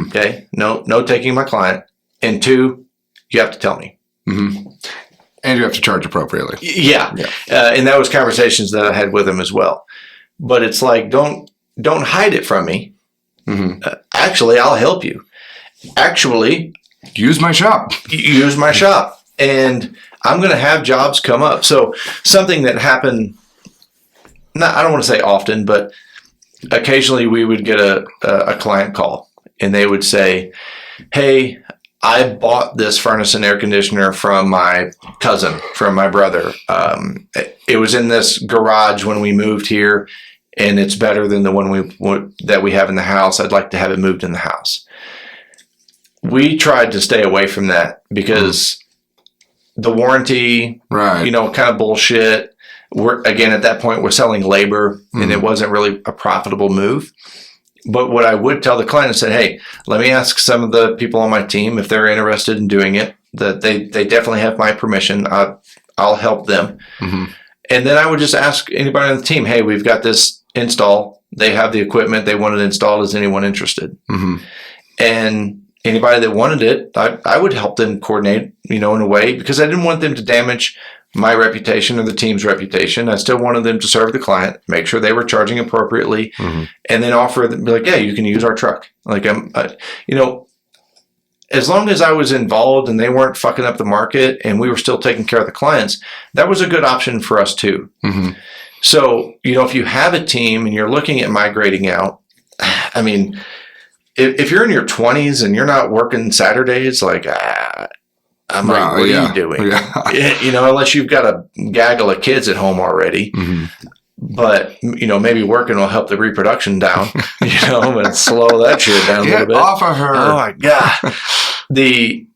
Okay. No taking my client. And two, you have to tell me. And you have to charge appropriately. Yeah. And that was conversations that I had with him as well. But it's like, don't hide it from me. Actually, I'll help you. Actually, use my shop. Use my shop. And I'm going to have jobs come up. So something that happened, I don't want to say often, but occasionally we would get a client call and they would say, hey, I bought this furnace and air conditioner from my cousin, from my brother. It was in this garage when we moved here, and it's better than the one that we have in the house. I'd like to have it moved in the house. We tried to stay away from that because the warranty, right, kind of bullshit. Again, at that point, we're selling labor, and it wasn't really a profitable move. But what I would tell the client is that, hey, let me ask some of the people on my team if they're interested in doing it, that they definitely have my permission. I'll help them. Mm-hmm. And then I would just ask anybody on the team, hey, we've got this install. They have the equipment. They want it installed. Is anyone interested? Mm-hmm. And anybody that wanted it, I would help them coordinate, in a way, because I didn't want them to damage my reputation or the team's reputation. I still wanted them to serve the client, make sure they were charging appropriately, and then offer them, be like, yeah, you can use our truck. Like, as long as I was involved and they weren't fucking up the market and we were still taking care of the clients, that was a good option for us too. Mm-hmm. So, if you have a team and you're looking at migrating out, I mean, if you're in your 20s and you're not working Saturdays, like, I'm like, what are you doing? Yeah. Unless you've got a gaggle of kids at home already. Mm-hmm. But, maybe working will help the reproduction down, and slow that shit down a little bit. Get off of her. Oh, my God. The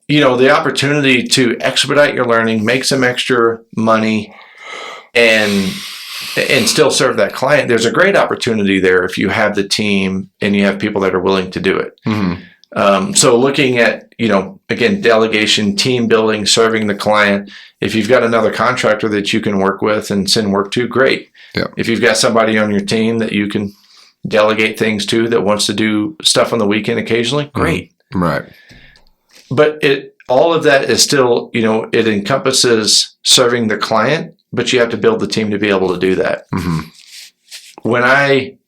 opportunity to expedite your learning, make some extra money, and still serve that client. There's a great opportunity there if you have the team and you have people that are willing to do it. Mm-hmm. So looking at, again, delegation, team building, serving the client. If you've got another contractor that you can work with and send work to, great. Yeah. If you've got somebody on your team that you can delegate things to that wants to do stuff on the weekend occasionally, great. Mm-hmm. Right. But all of that is still, it encompasses serving the client, but you have to build the team to be able to do that. Mm-hmm. When I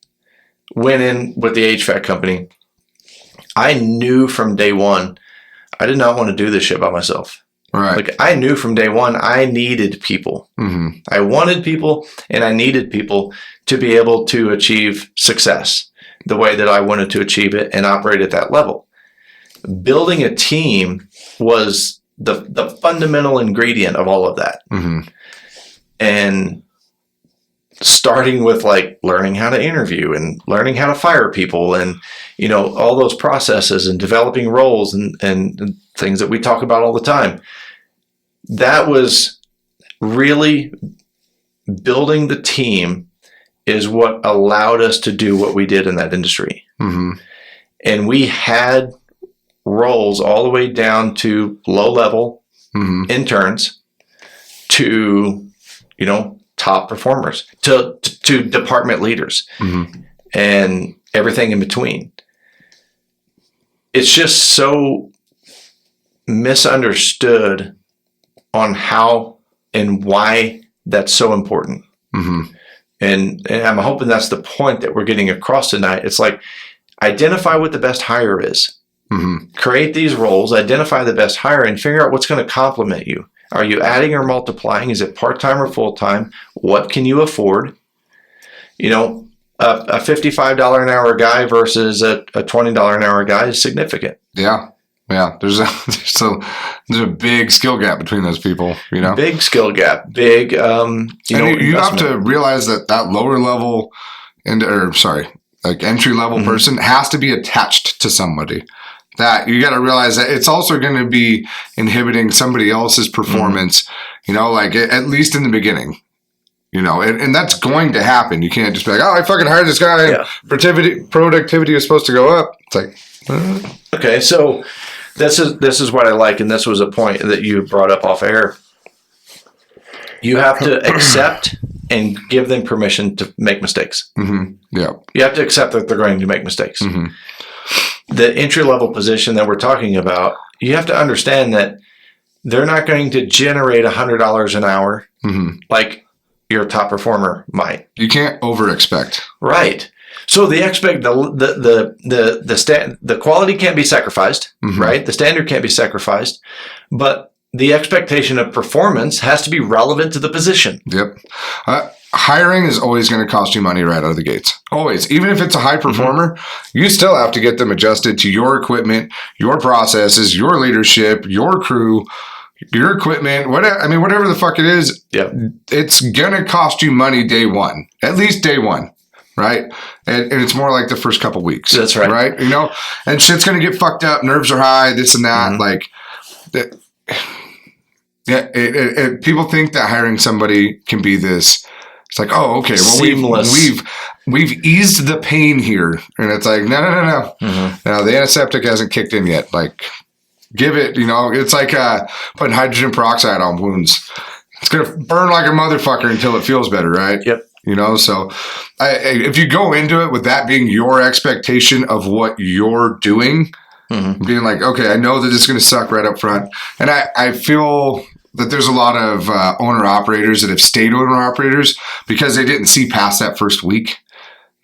went in with the HVAC company, I knew from day one, I did not want to do this shit by myself. Right. Like, I knew from day one, I needed people. Mm-hmm. I wanted people and I needed people to be able to achieve success the way that I wanted to achieve it and operate at that level. Building a team was the fundamental ingredient of all of that. Mm-hmm. And starting with like learning how to interview and learning how to fire people and, all those processes and developing roles and things that we talk about all the time. That was really building the team is what allowed us to do what we did in that industry. Mm-hmm. And we had roles all the way down to low level interns to, top performers, to department leaders, and everything in between. It's just so misunderstood on how and why that's so important. Mm-hmm. And I'm hoping that's the point that we're getting across tonight. It's like, identify what the best hire is. Mm-hmm. Create these roles, identify the best hire, and figure out what's going to complement you. Are you adding or multiplying? Is it part-time or full-time? What can you afford? A $55 an hour guy versus a $20 an hour guy is significant. Yeah. Yeah. There's a big skill gap between those people, Big skill gap. Big, you have to realize that lower level entry level person has to be attached to somebody. That you got to realize that it's also going to be inhibiting somebody else's performance, at least in the beginning, and that's going to happen. You can't just be like, oh, I fucking hired this guy. Yeah. Productivity is supposed to go up. It's like, Okay. So this is what I like. And this was a point that you brought up off air. You have to accept and give them permission to make mistakes. Mm-hmm. Yeah. You have to accept that they're going to make mistakes. Mm-hmm. The entry-level position that we're talking about, you have to understand that they're not going to generate $100 an hour like your top performer might. You can't over-expect. Right. So the quality can't be sacrificed, right? The standard can't be sacrificed, but the expectation of performance has to be relevant to the position. Yep. hiring is always going to cost you money right out of the gates. Always. Even if it's a high performer, you still have to get them adjusted to your equipment, your processes, your leadership, your crew, your equipment, whatever the fuck it is. Yep. It's going to cost you money day one, at least day one. Right. And it's more like the first couple weeks. That's right. Right. You know, and shit's going to get fucked up. Nerves are high, this and that. Like, people think that hiring somebody can be this. It's like, oh, okay, well, seamless. We've eased the pain here, and it's like, no. Now the antiseptic hasn't kicked in yet. like, give it, it's like putting hydrogen peroxide on wounds. It's gonna burn like a motherfucker until it feels better, right? Yep. So if you go into it with that being your expectation of what you're doing, being like, okay, I know that it's going to suck right up front, and I feel that there's a lot of owner-operators that have stayed owner-operators because they didn't see past that first week.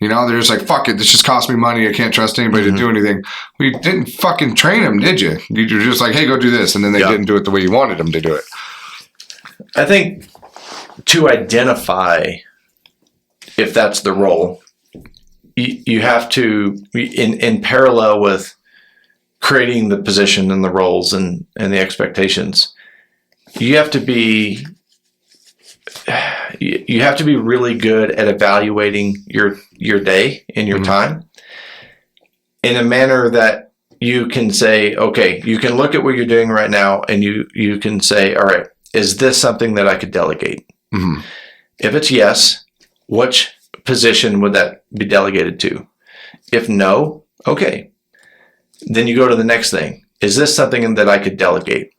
They're just like, fuck it, this just cost me money. I can't trust anybody to do anything. Well, you didn't fucking train them, did you? You're just like, hey, go do this. And then they didn't do it the way you wanted them to do it. I think to identify if that's the role, you have to, in parallel with creating the position and the roles and the expectations, you have to be really good at evaluating your day and your time in a manner that you can say, okay, you can look at what you're doing right now and you can say, all right, is this something that I could delegate? If it's yes, which position would that be delegated to? If no, okay. Then you go to the next thing. Is this something that I could delegate?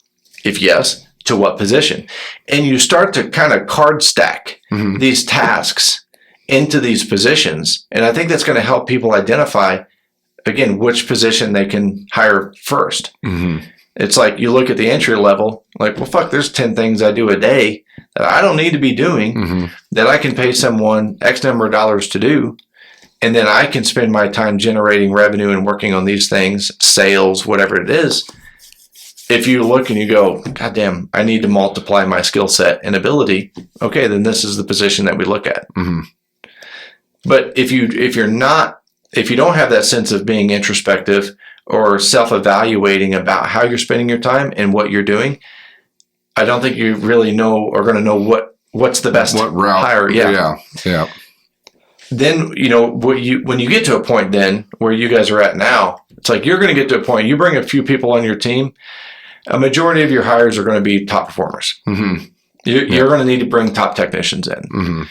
If yes, to what position? And you start to kind of card stack these tasks into these positions. And I think that's going to help people identify, again, which position they can hire first. It's like you look at the entry level, like, well, fuck, there's 10 things I do a day that I don't need to be doing that I can pay someone X number of dollars to do. And then I can spend my time generating revenue and working on these things, sales, whatever it is. If you look and you go, God damn, I need to multiply my skill set and ability. Okay, then this is the position that we look at. But if you don't have that sense of being introspective or self-evaluating about how you're spending your time and what you're doing, I don't think you really are going to know what's the best route hire. Yeah. Then, when you get to a point then where you guys are at now, it's like you're going to get to a point, you bring a few people on your team, a majority of your hires are going to be top performers. You're going to need to bring top technicians in.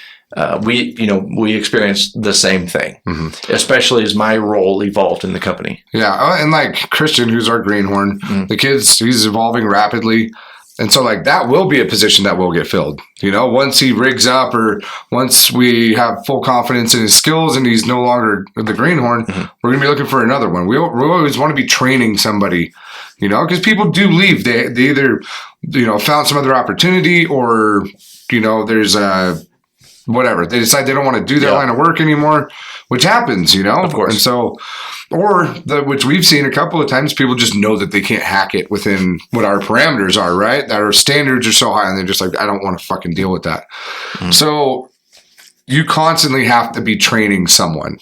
We experienced the same thing, especially as my role evolved in the company. Yeah. And like Christian, who's our greenhorn, he's evolving rapidly. And so like that will be a position that will get filled, once he rigs up or once we have full confidence in his skills and he's no longer the greenhorn, we're going to be looking for another one. We always want to be training somebody, because people do leave. They either, found some other opportunity or, there's whatever. They decide they don't want to do their line of work anymore, which happens, Of course. And so, which we've seen a couple of times, people just know that they can't hack it within what our parameters are, right? That our standards are so high and they're just like, I don't want to fucking deal with that. So you constantly have to be training someone.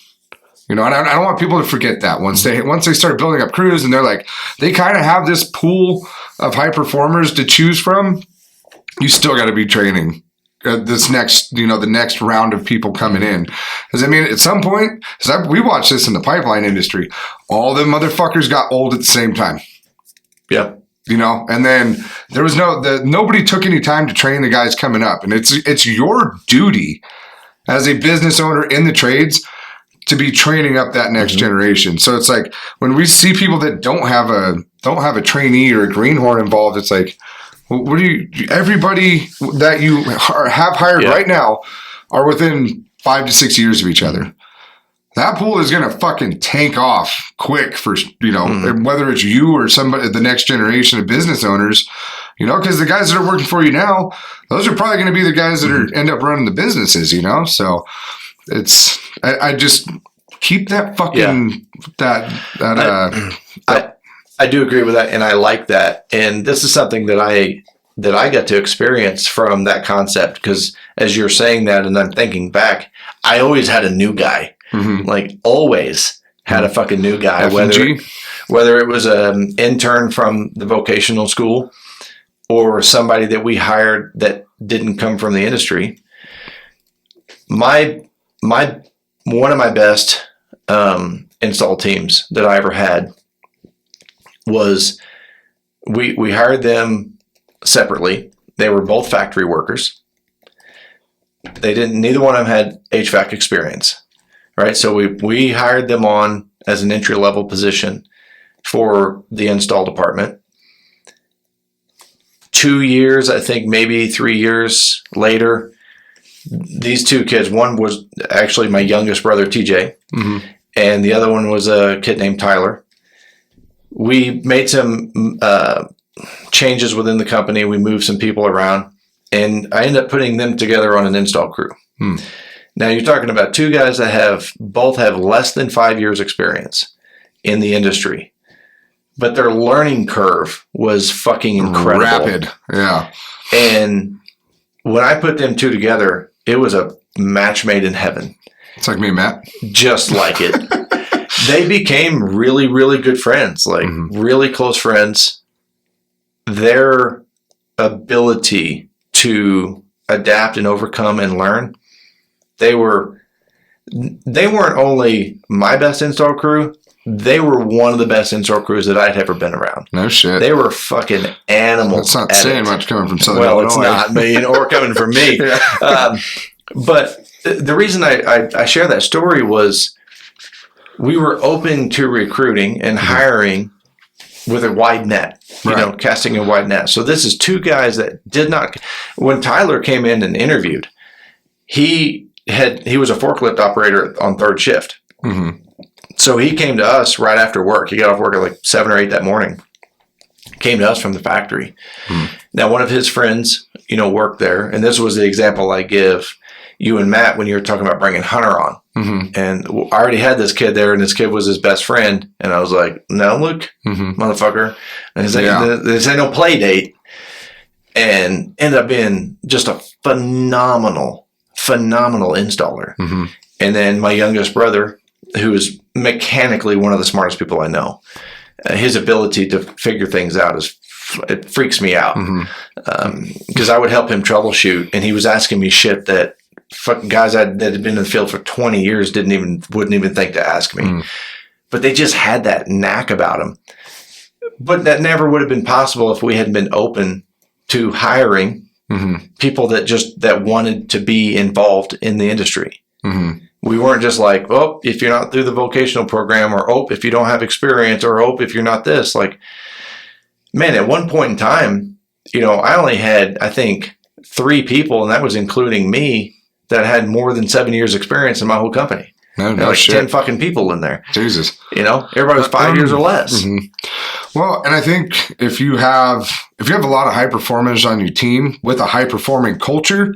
And I don't want people to forget that once they start building up crews and they're like, they kind of have this pool of high performers to choose from, you still got to be training the next round of people coming in. Because at some point, we watched this in the pipeline industry, all the motherfuckers got old at the same time. Yeah. And then there was nobody took any time to train the guys coming up. And it's your duty as a business owner in the trades to be training up that next generation. So it's like when we see people that don't have a trainee or a greenhorn involved, it's like, everybody that you have hired right now are within 5 to 6 years of each other. That pool is going to fucking tank off quick for, whether it's you or somebody, the next generation of business owners, because the guys that are working for you now, those are probably going to be the guys that end up running the businesses, So I just keep that fucking, I do agree with that, and I like that. And this is something that that I got to experience from that concept. Because as you're saying that, and I'm thinking back, I always had a new guy. Like always had a fucking new guy. Whether it was an intern from the vocational school or somebody that we hired that didn't come from the industry. One of my best install teams that I ever had was we hired them separately. They were both factory workers. Neither one of them had HVAC experience, right? So we hired them on as an entry level position for the install department. 2 years, I think maybe 3 years later, these two kids, one was actually my youngest brother, TJ, and the other one was a kid named Tyler. We made some changes within the company. We moved some people around, and I ended up putting them together on an install crew. Now you're talking about two guys that both have less than 5 years experience in the industry, but their learning curve was fucking incredible. Rapid, yeah. And when I put them two together, it was a match made in heaven. It's like me and Matt. Just like it. They became really, really good friends, like really close friends. Their ability to adapt and overcome and learn, they weren't only my best install crew, they were one of the best install crews that I'd ever been around. No shit. They were fucking animals. That's not saying much coming from Southern Illinois. It's not me, or coming from me. But the reason I share that story was we were open to recruiting and hiring with a wide net, casting a wide net. So this is two guys that did not. When Tyler came in and interviewed, he was a forklift operator on third shift. So he came to us right after work. He got off work at like 7 or 8 that morning. Came to us from the factory. Now, one of his friends, worked there. And this was the example I give you and Matt when you were talking about bringing Hunter on. And I already had this kid there, and this kid was his best friend. And I was like, no, look, motherfucker. And he's like, this ain't no play date. And ended up being just a phenomenal installer. And then my youngest brother, who is mechanically one of the smartest people I know. His ability to figure things out it freaks me out. Because I would help him troubleshoot, and he was asking me shit that guys that had been in the field for 20 years wouldn't even think to ask me. But they just had that knack about them. But that never would have been possible if we hadn't been open to hiring people that wanted to be involved in the industry. We weren't just like, oh, if you're not through the vocational program, or oh, if you don't have experience, or oh, if you're not this. Like, man, at one point in time, I only had, I think, 3 people, and that was including me, that had more than 7 years experience in my whole company. No like shit. 10 fucking people in there. Jesus. Everybody was 5 years or less. Well, and I think if you have a lot of high performers on your team with a high performing culture,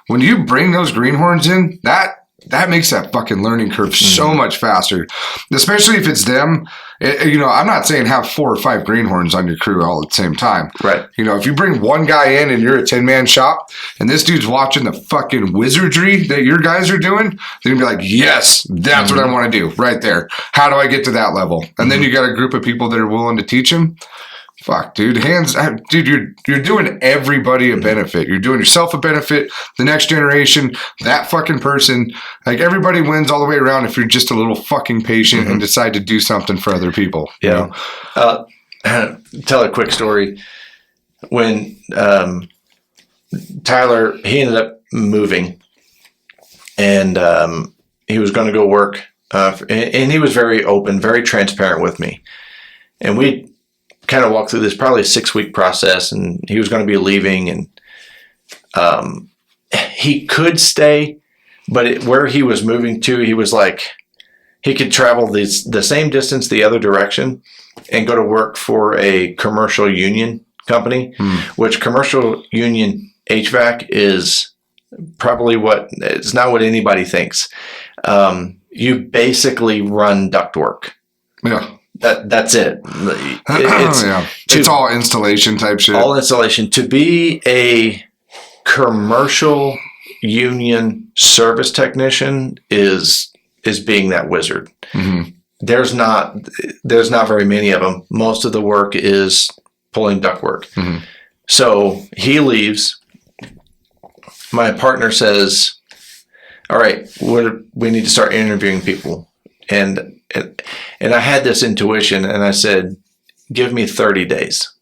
when you bring those greenhorns in, that makes that fucking learning curve so much faster, especially if it's them. I'm not saying have 4 or 5 greenhorns on your crew all at the same time. Right. If you bring one guy in and you're a 10-man shop and this dude's watching the fucking wizardry that your guys are doing, they're going to be like, yes, that's what I want to do right there. How do I get to that level? And then you got a group of people that are willing to teach him. Fuck, dude. You're doing everybody a benefit. You're doing yourself a benefit, the next generation, that fucking person. Like, everybody wins all the way around if you're just a little fucking patient and decide to do something for other people. Yeah. Tell a quick story. When Tyler, he ended up moving, and he was going to go work, and he was very open, very transparent with me. And we kind of walked through this probably 6-week process, and he was going to be leaving, and he could stay, but where he was moving to, he was like, he could travel the same distance the other direction and go to work for a commercial union company, which commercial union HVAC is probably it's not what anybody thinks. You basically run ductwork. Yeah. That's it. It's all installation type shit. All installation. To be a commercial union service technician is being that wizard. Mm-hmm. There's not very many of them. Most of the work is pulling ductwork. Mm-hmm. So he leaves. My partner says, all right, we need to start interviewing people. And I had this intuition, and I said, give me 30 days.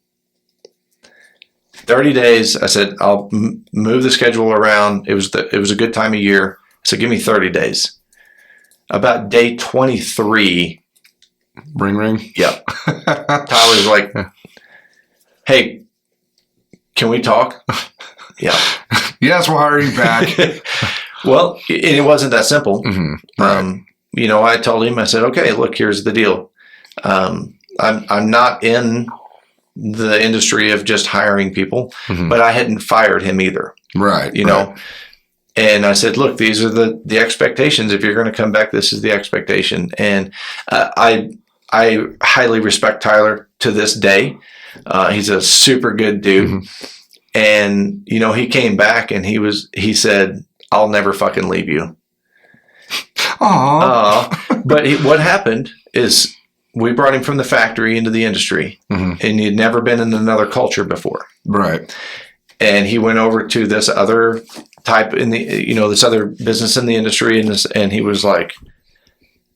30 days, I said, I'll move the schedule around. It was a good time of year. So give me 30 days. About day 23. Ring. Yep. Tyler's like, hey, can we talk? Yeah. Yes, we'll hire you back. Well, it wasn't that simple. Mm-hmm. Right. I told him, I said, okay, look, here's the deal. I'm not in the industry of just hiring people, mm-hmm. but I hadn't fired him either. Right. You know, and I said, look, these are the expectations. If you're going to come back, this is the expectation. And I highly respect Tyler to this day. He's a super good dude. Mm-hmm. And, he came back and he said, I'll never fucking leave you. Aww. But what happened is we brought him from the factory into the industry, mm-hmm. and he'd never been in another culture before. Right. And he went over to this other type this other business in the industry, and he was like,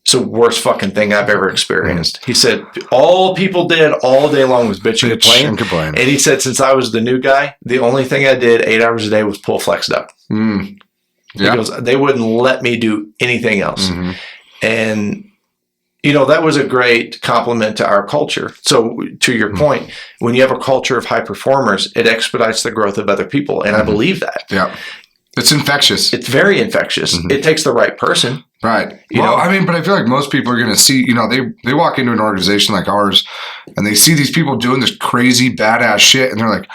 it's the worst fucking thing I've ever experienced. Mm-hmm. He said, all people did all day long was bitch and complain. And he said, since I was the new guy, the only thing I did 8 hours a day was pull flex duct. Mm. Yeah. He goes, they wouldn't let me do anything else. Mm-hmm. And, that was a great compliment to our culture. So to your point, when you have a culture of high performers, it expedites the growth of other people. And I believe that. Yeah. It's infectious. It's very infectious. Mm-hmm. It takes the right person. Right. But I feel like most people are going to see, they walk into an organization like ours and they see these people doing this crazy badass shit. And they're like,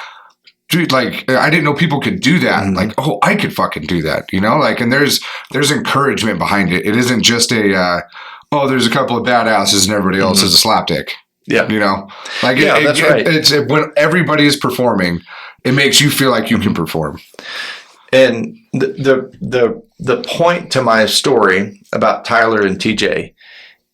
dude, like, I didn't know people could do that. Mm-hmm. Like, oh, I could fucking do that, and there's encouragement behind it. It isn't just there's a couple of badasses and everybody else is a slapdick. Yeah. That's right. It's when everybody is performing, it makes you feel like you can perform. And the point to my story about Tyler and TJ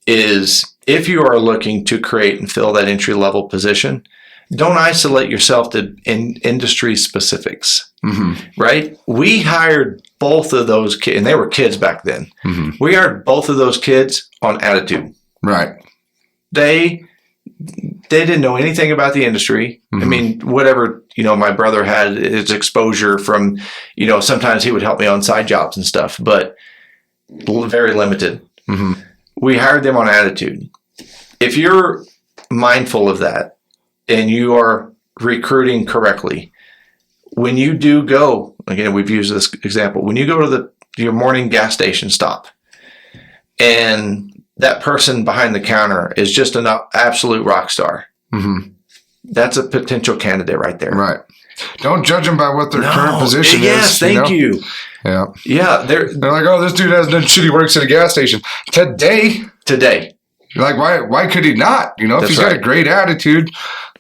is if you are looking to create and fill that entry level position, don't isolate yourself to industry specifics, mm-hmm. right? We hired both of those kids, and they were kids back then. Mm-hmm. We hired both of those kids on attitude. Right. They didn't know anything about the industry. Mm-hmm. I mean, whatever, my brother had his exposure from, sometimes he would help me on side jobs and stuff, but very limited. Mm-hmm. We hired them on attitude. If you're mindful of that, and you are recruiting correctly, when you do go, again, we've used this example, when you go to your morning gas station stop and that person behind the counter is just an absolute rock star, mm-hmm. that's a potential candidate right there. Right. Don't judge them by what their current position is. Yes, thank you. Yeah. Yeah. They're like, oh, this dude has done shit. He works at a gas station. Today. You're like, why could he not? If he's got a great attitude.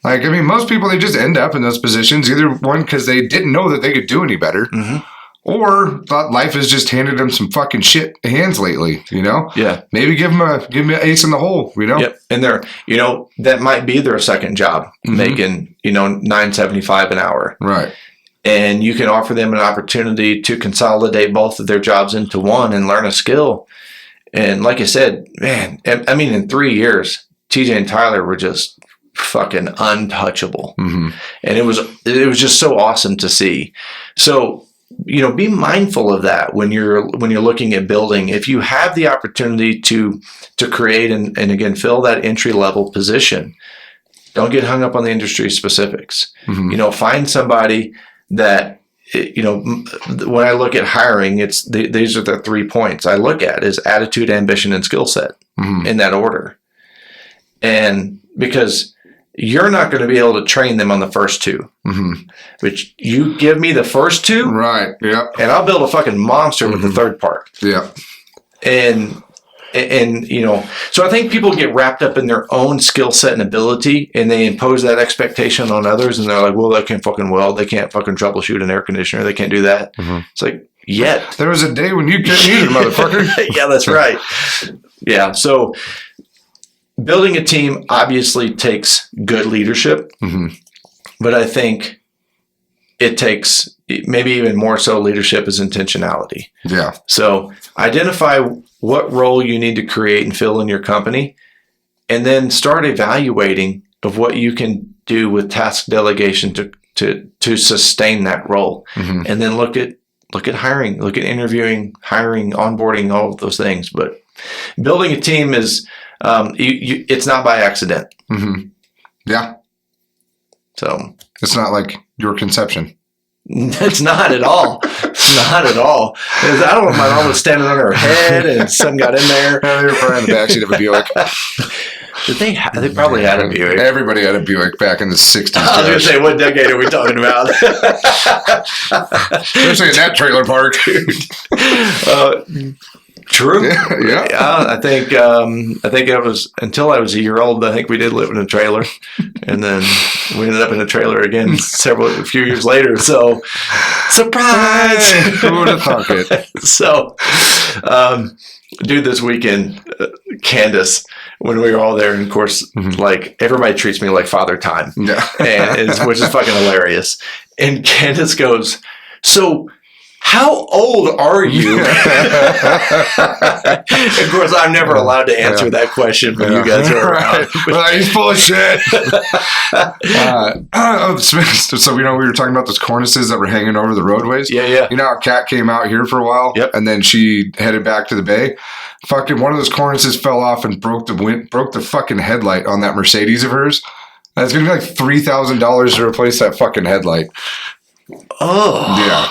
Most people, they just end up in those positions, either one, because they didn't know that they could do any better, mm-hmm. or thought life has just handed them some fucking shit hands lately, Yeah. Maybe give them an ace in the hole, Yep. And that might be their second job, mm-hmm. making, $9.75 an hour. Right. And you can offer them an opportunity to consolidate both of their jobs into one and learn a skill. And like I said, man, in 3 years, TJ and Tyler were just fucking untouchable. Mm-hmm. And it was just so awesome to see. So, be mindful of that when you're looking at building. If you have the opportunity to create and again fill that entry level position, don't get hung up on the industry specifics. Mm-hmm. Find somebody that, when I look at hiring, these are the 3 points I look at is attitude, ambition, and skill set, mm-hmm. in that order. And because you're not going to be able to train them on the first two, mm-hmm. but you give me the first two, right? Yeah, and I'll build a fucking monster, mm-hmm. with the third part. Yeah, and And, you know, so I think people get wrapped up in their own skill set and ability, and they impose that expectation on others. And they're like, well, they can't fucking weld. They can't fucking troubleshoot an air conditioner. They can't do that. It's like, yet. There was a day when you couldn't use it, motherfucker. Yeah, that's right. Yeah. So building a team obviously takes good leadership, but I think it takes maybe even more so leadership is intentionality. Yeah. So identify what role you need to create and fill in your company, and then start evaluating of what you can do with task delegation to sustain that role. And then look at hiring, look at interviewing, hiring, onboarding, all of those things. But building a team is it's not by accident. Yeah. So it's not like your conception. It's not at all. Not at all. 'Cause I don't know. My mom was standing on her head, and son got in there. Yeah, they were probably in the backseat of a Buick. Did they? They probably had a Buick. Everybody had a Buick back in the 60s. I was going to say, what decade are we talking about? Especially in that trailer park. True. Yeah. I think it was until I was a year old. I think we did live in a trailer, and then we ended up in a trailer again a few years later. So, surprise! Who would have thought it? So, dude, this weekend, Candace, when we were all there, and of course, like everybody treats me like Father Time, which is fucking hilarious. And Candace goes, "So, how old are you?" Of course, I'm never allowed to answer that question when you guys are around. He's full of shit. So, we were talking about those cornices that were hanging over the roadways. Yeah. You know how Kat came out here for a while? Yep. And then she headed back to the bay? Fucking one of those cornices fell off and broke the fucking headlight on that Mercedes of hers. That's going to be like $3,000 to replace that fucking headlight. Oh. Yeah.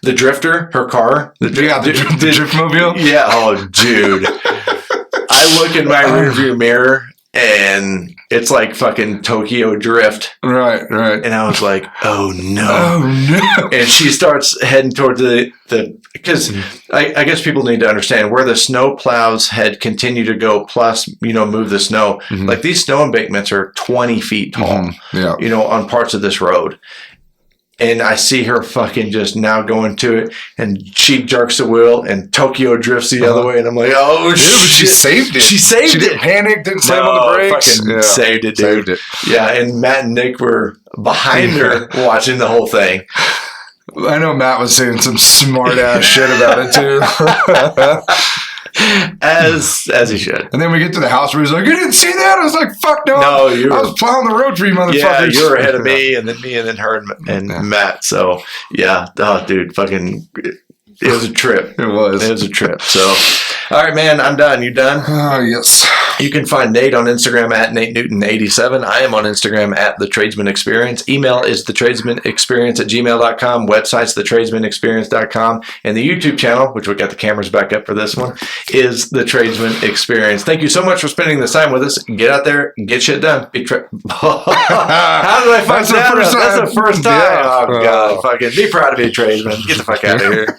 The drifter, her car. The Driftmobile? Yeah. Oh, dude. I look in my rearview mirror and it's like fucking Tokyo Drift. Right. And I was like, oh no. Oh no. And she starts heading toward because I guess people need to understand where the snow plows had continued to go, plus, move the snow. Like these snow embankments are 20 feet tall, on parts of this road. And I see her fucking just now going to it, and she jerks the wheel, and Tokyo drifts the other way, and I'm like, oh shit! She saved it. She saved it. Didn't panic, didn't slam on the brakes. Fucking saved it, dude. Saved it. Yeah, and Matt and Nick were behind her watching the whole thing. I know Matt was saying some smart ass shit about it too. As he should. And then we get to the house where he's like, "You didn't see that?" I was like, "Fuck no! No, I was plowing the road for you, motherfuckers." Yeah, you were ahead of me, and then her and Matt. So yeah, dude, fucking, it was a trip. It was a trip. So, all right, man, I'm done. You done? Yes. You can find Nate on Instagram at NateNewton87. I am on Instagram at The Tradesman Experience. Email is thetradesmanexperience@gmail.com. Website's thetradesmanexperience.com. And the YouTube channel, which we got the cameras back up for this one, is The Tradesman Experience. Thank you so much for spending this time with us. Get out there, get shit done. How did I fuck that up? That's the first time. Yeah. Oh, God. Fucking be proud to be a tradesman. Get the fuck out of here.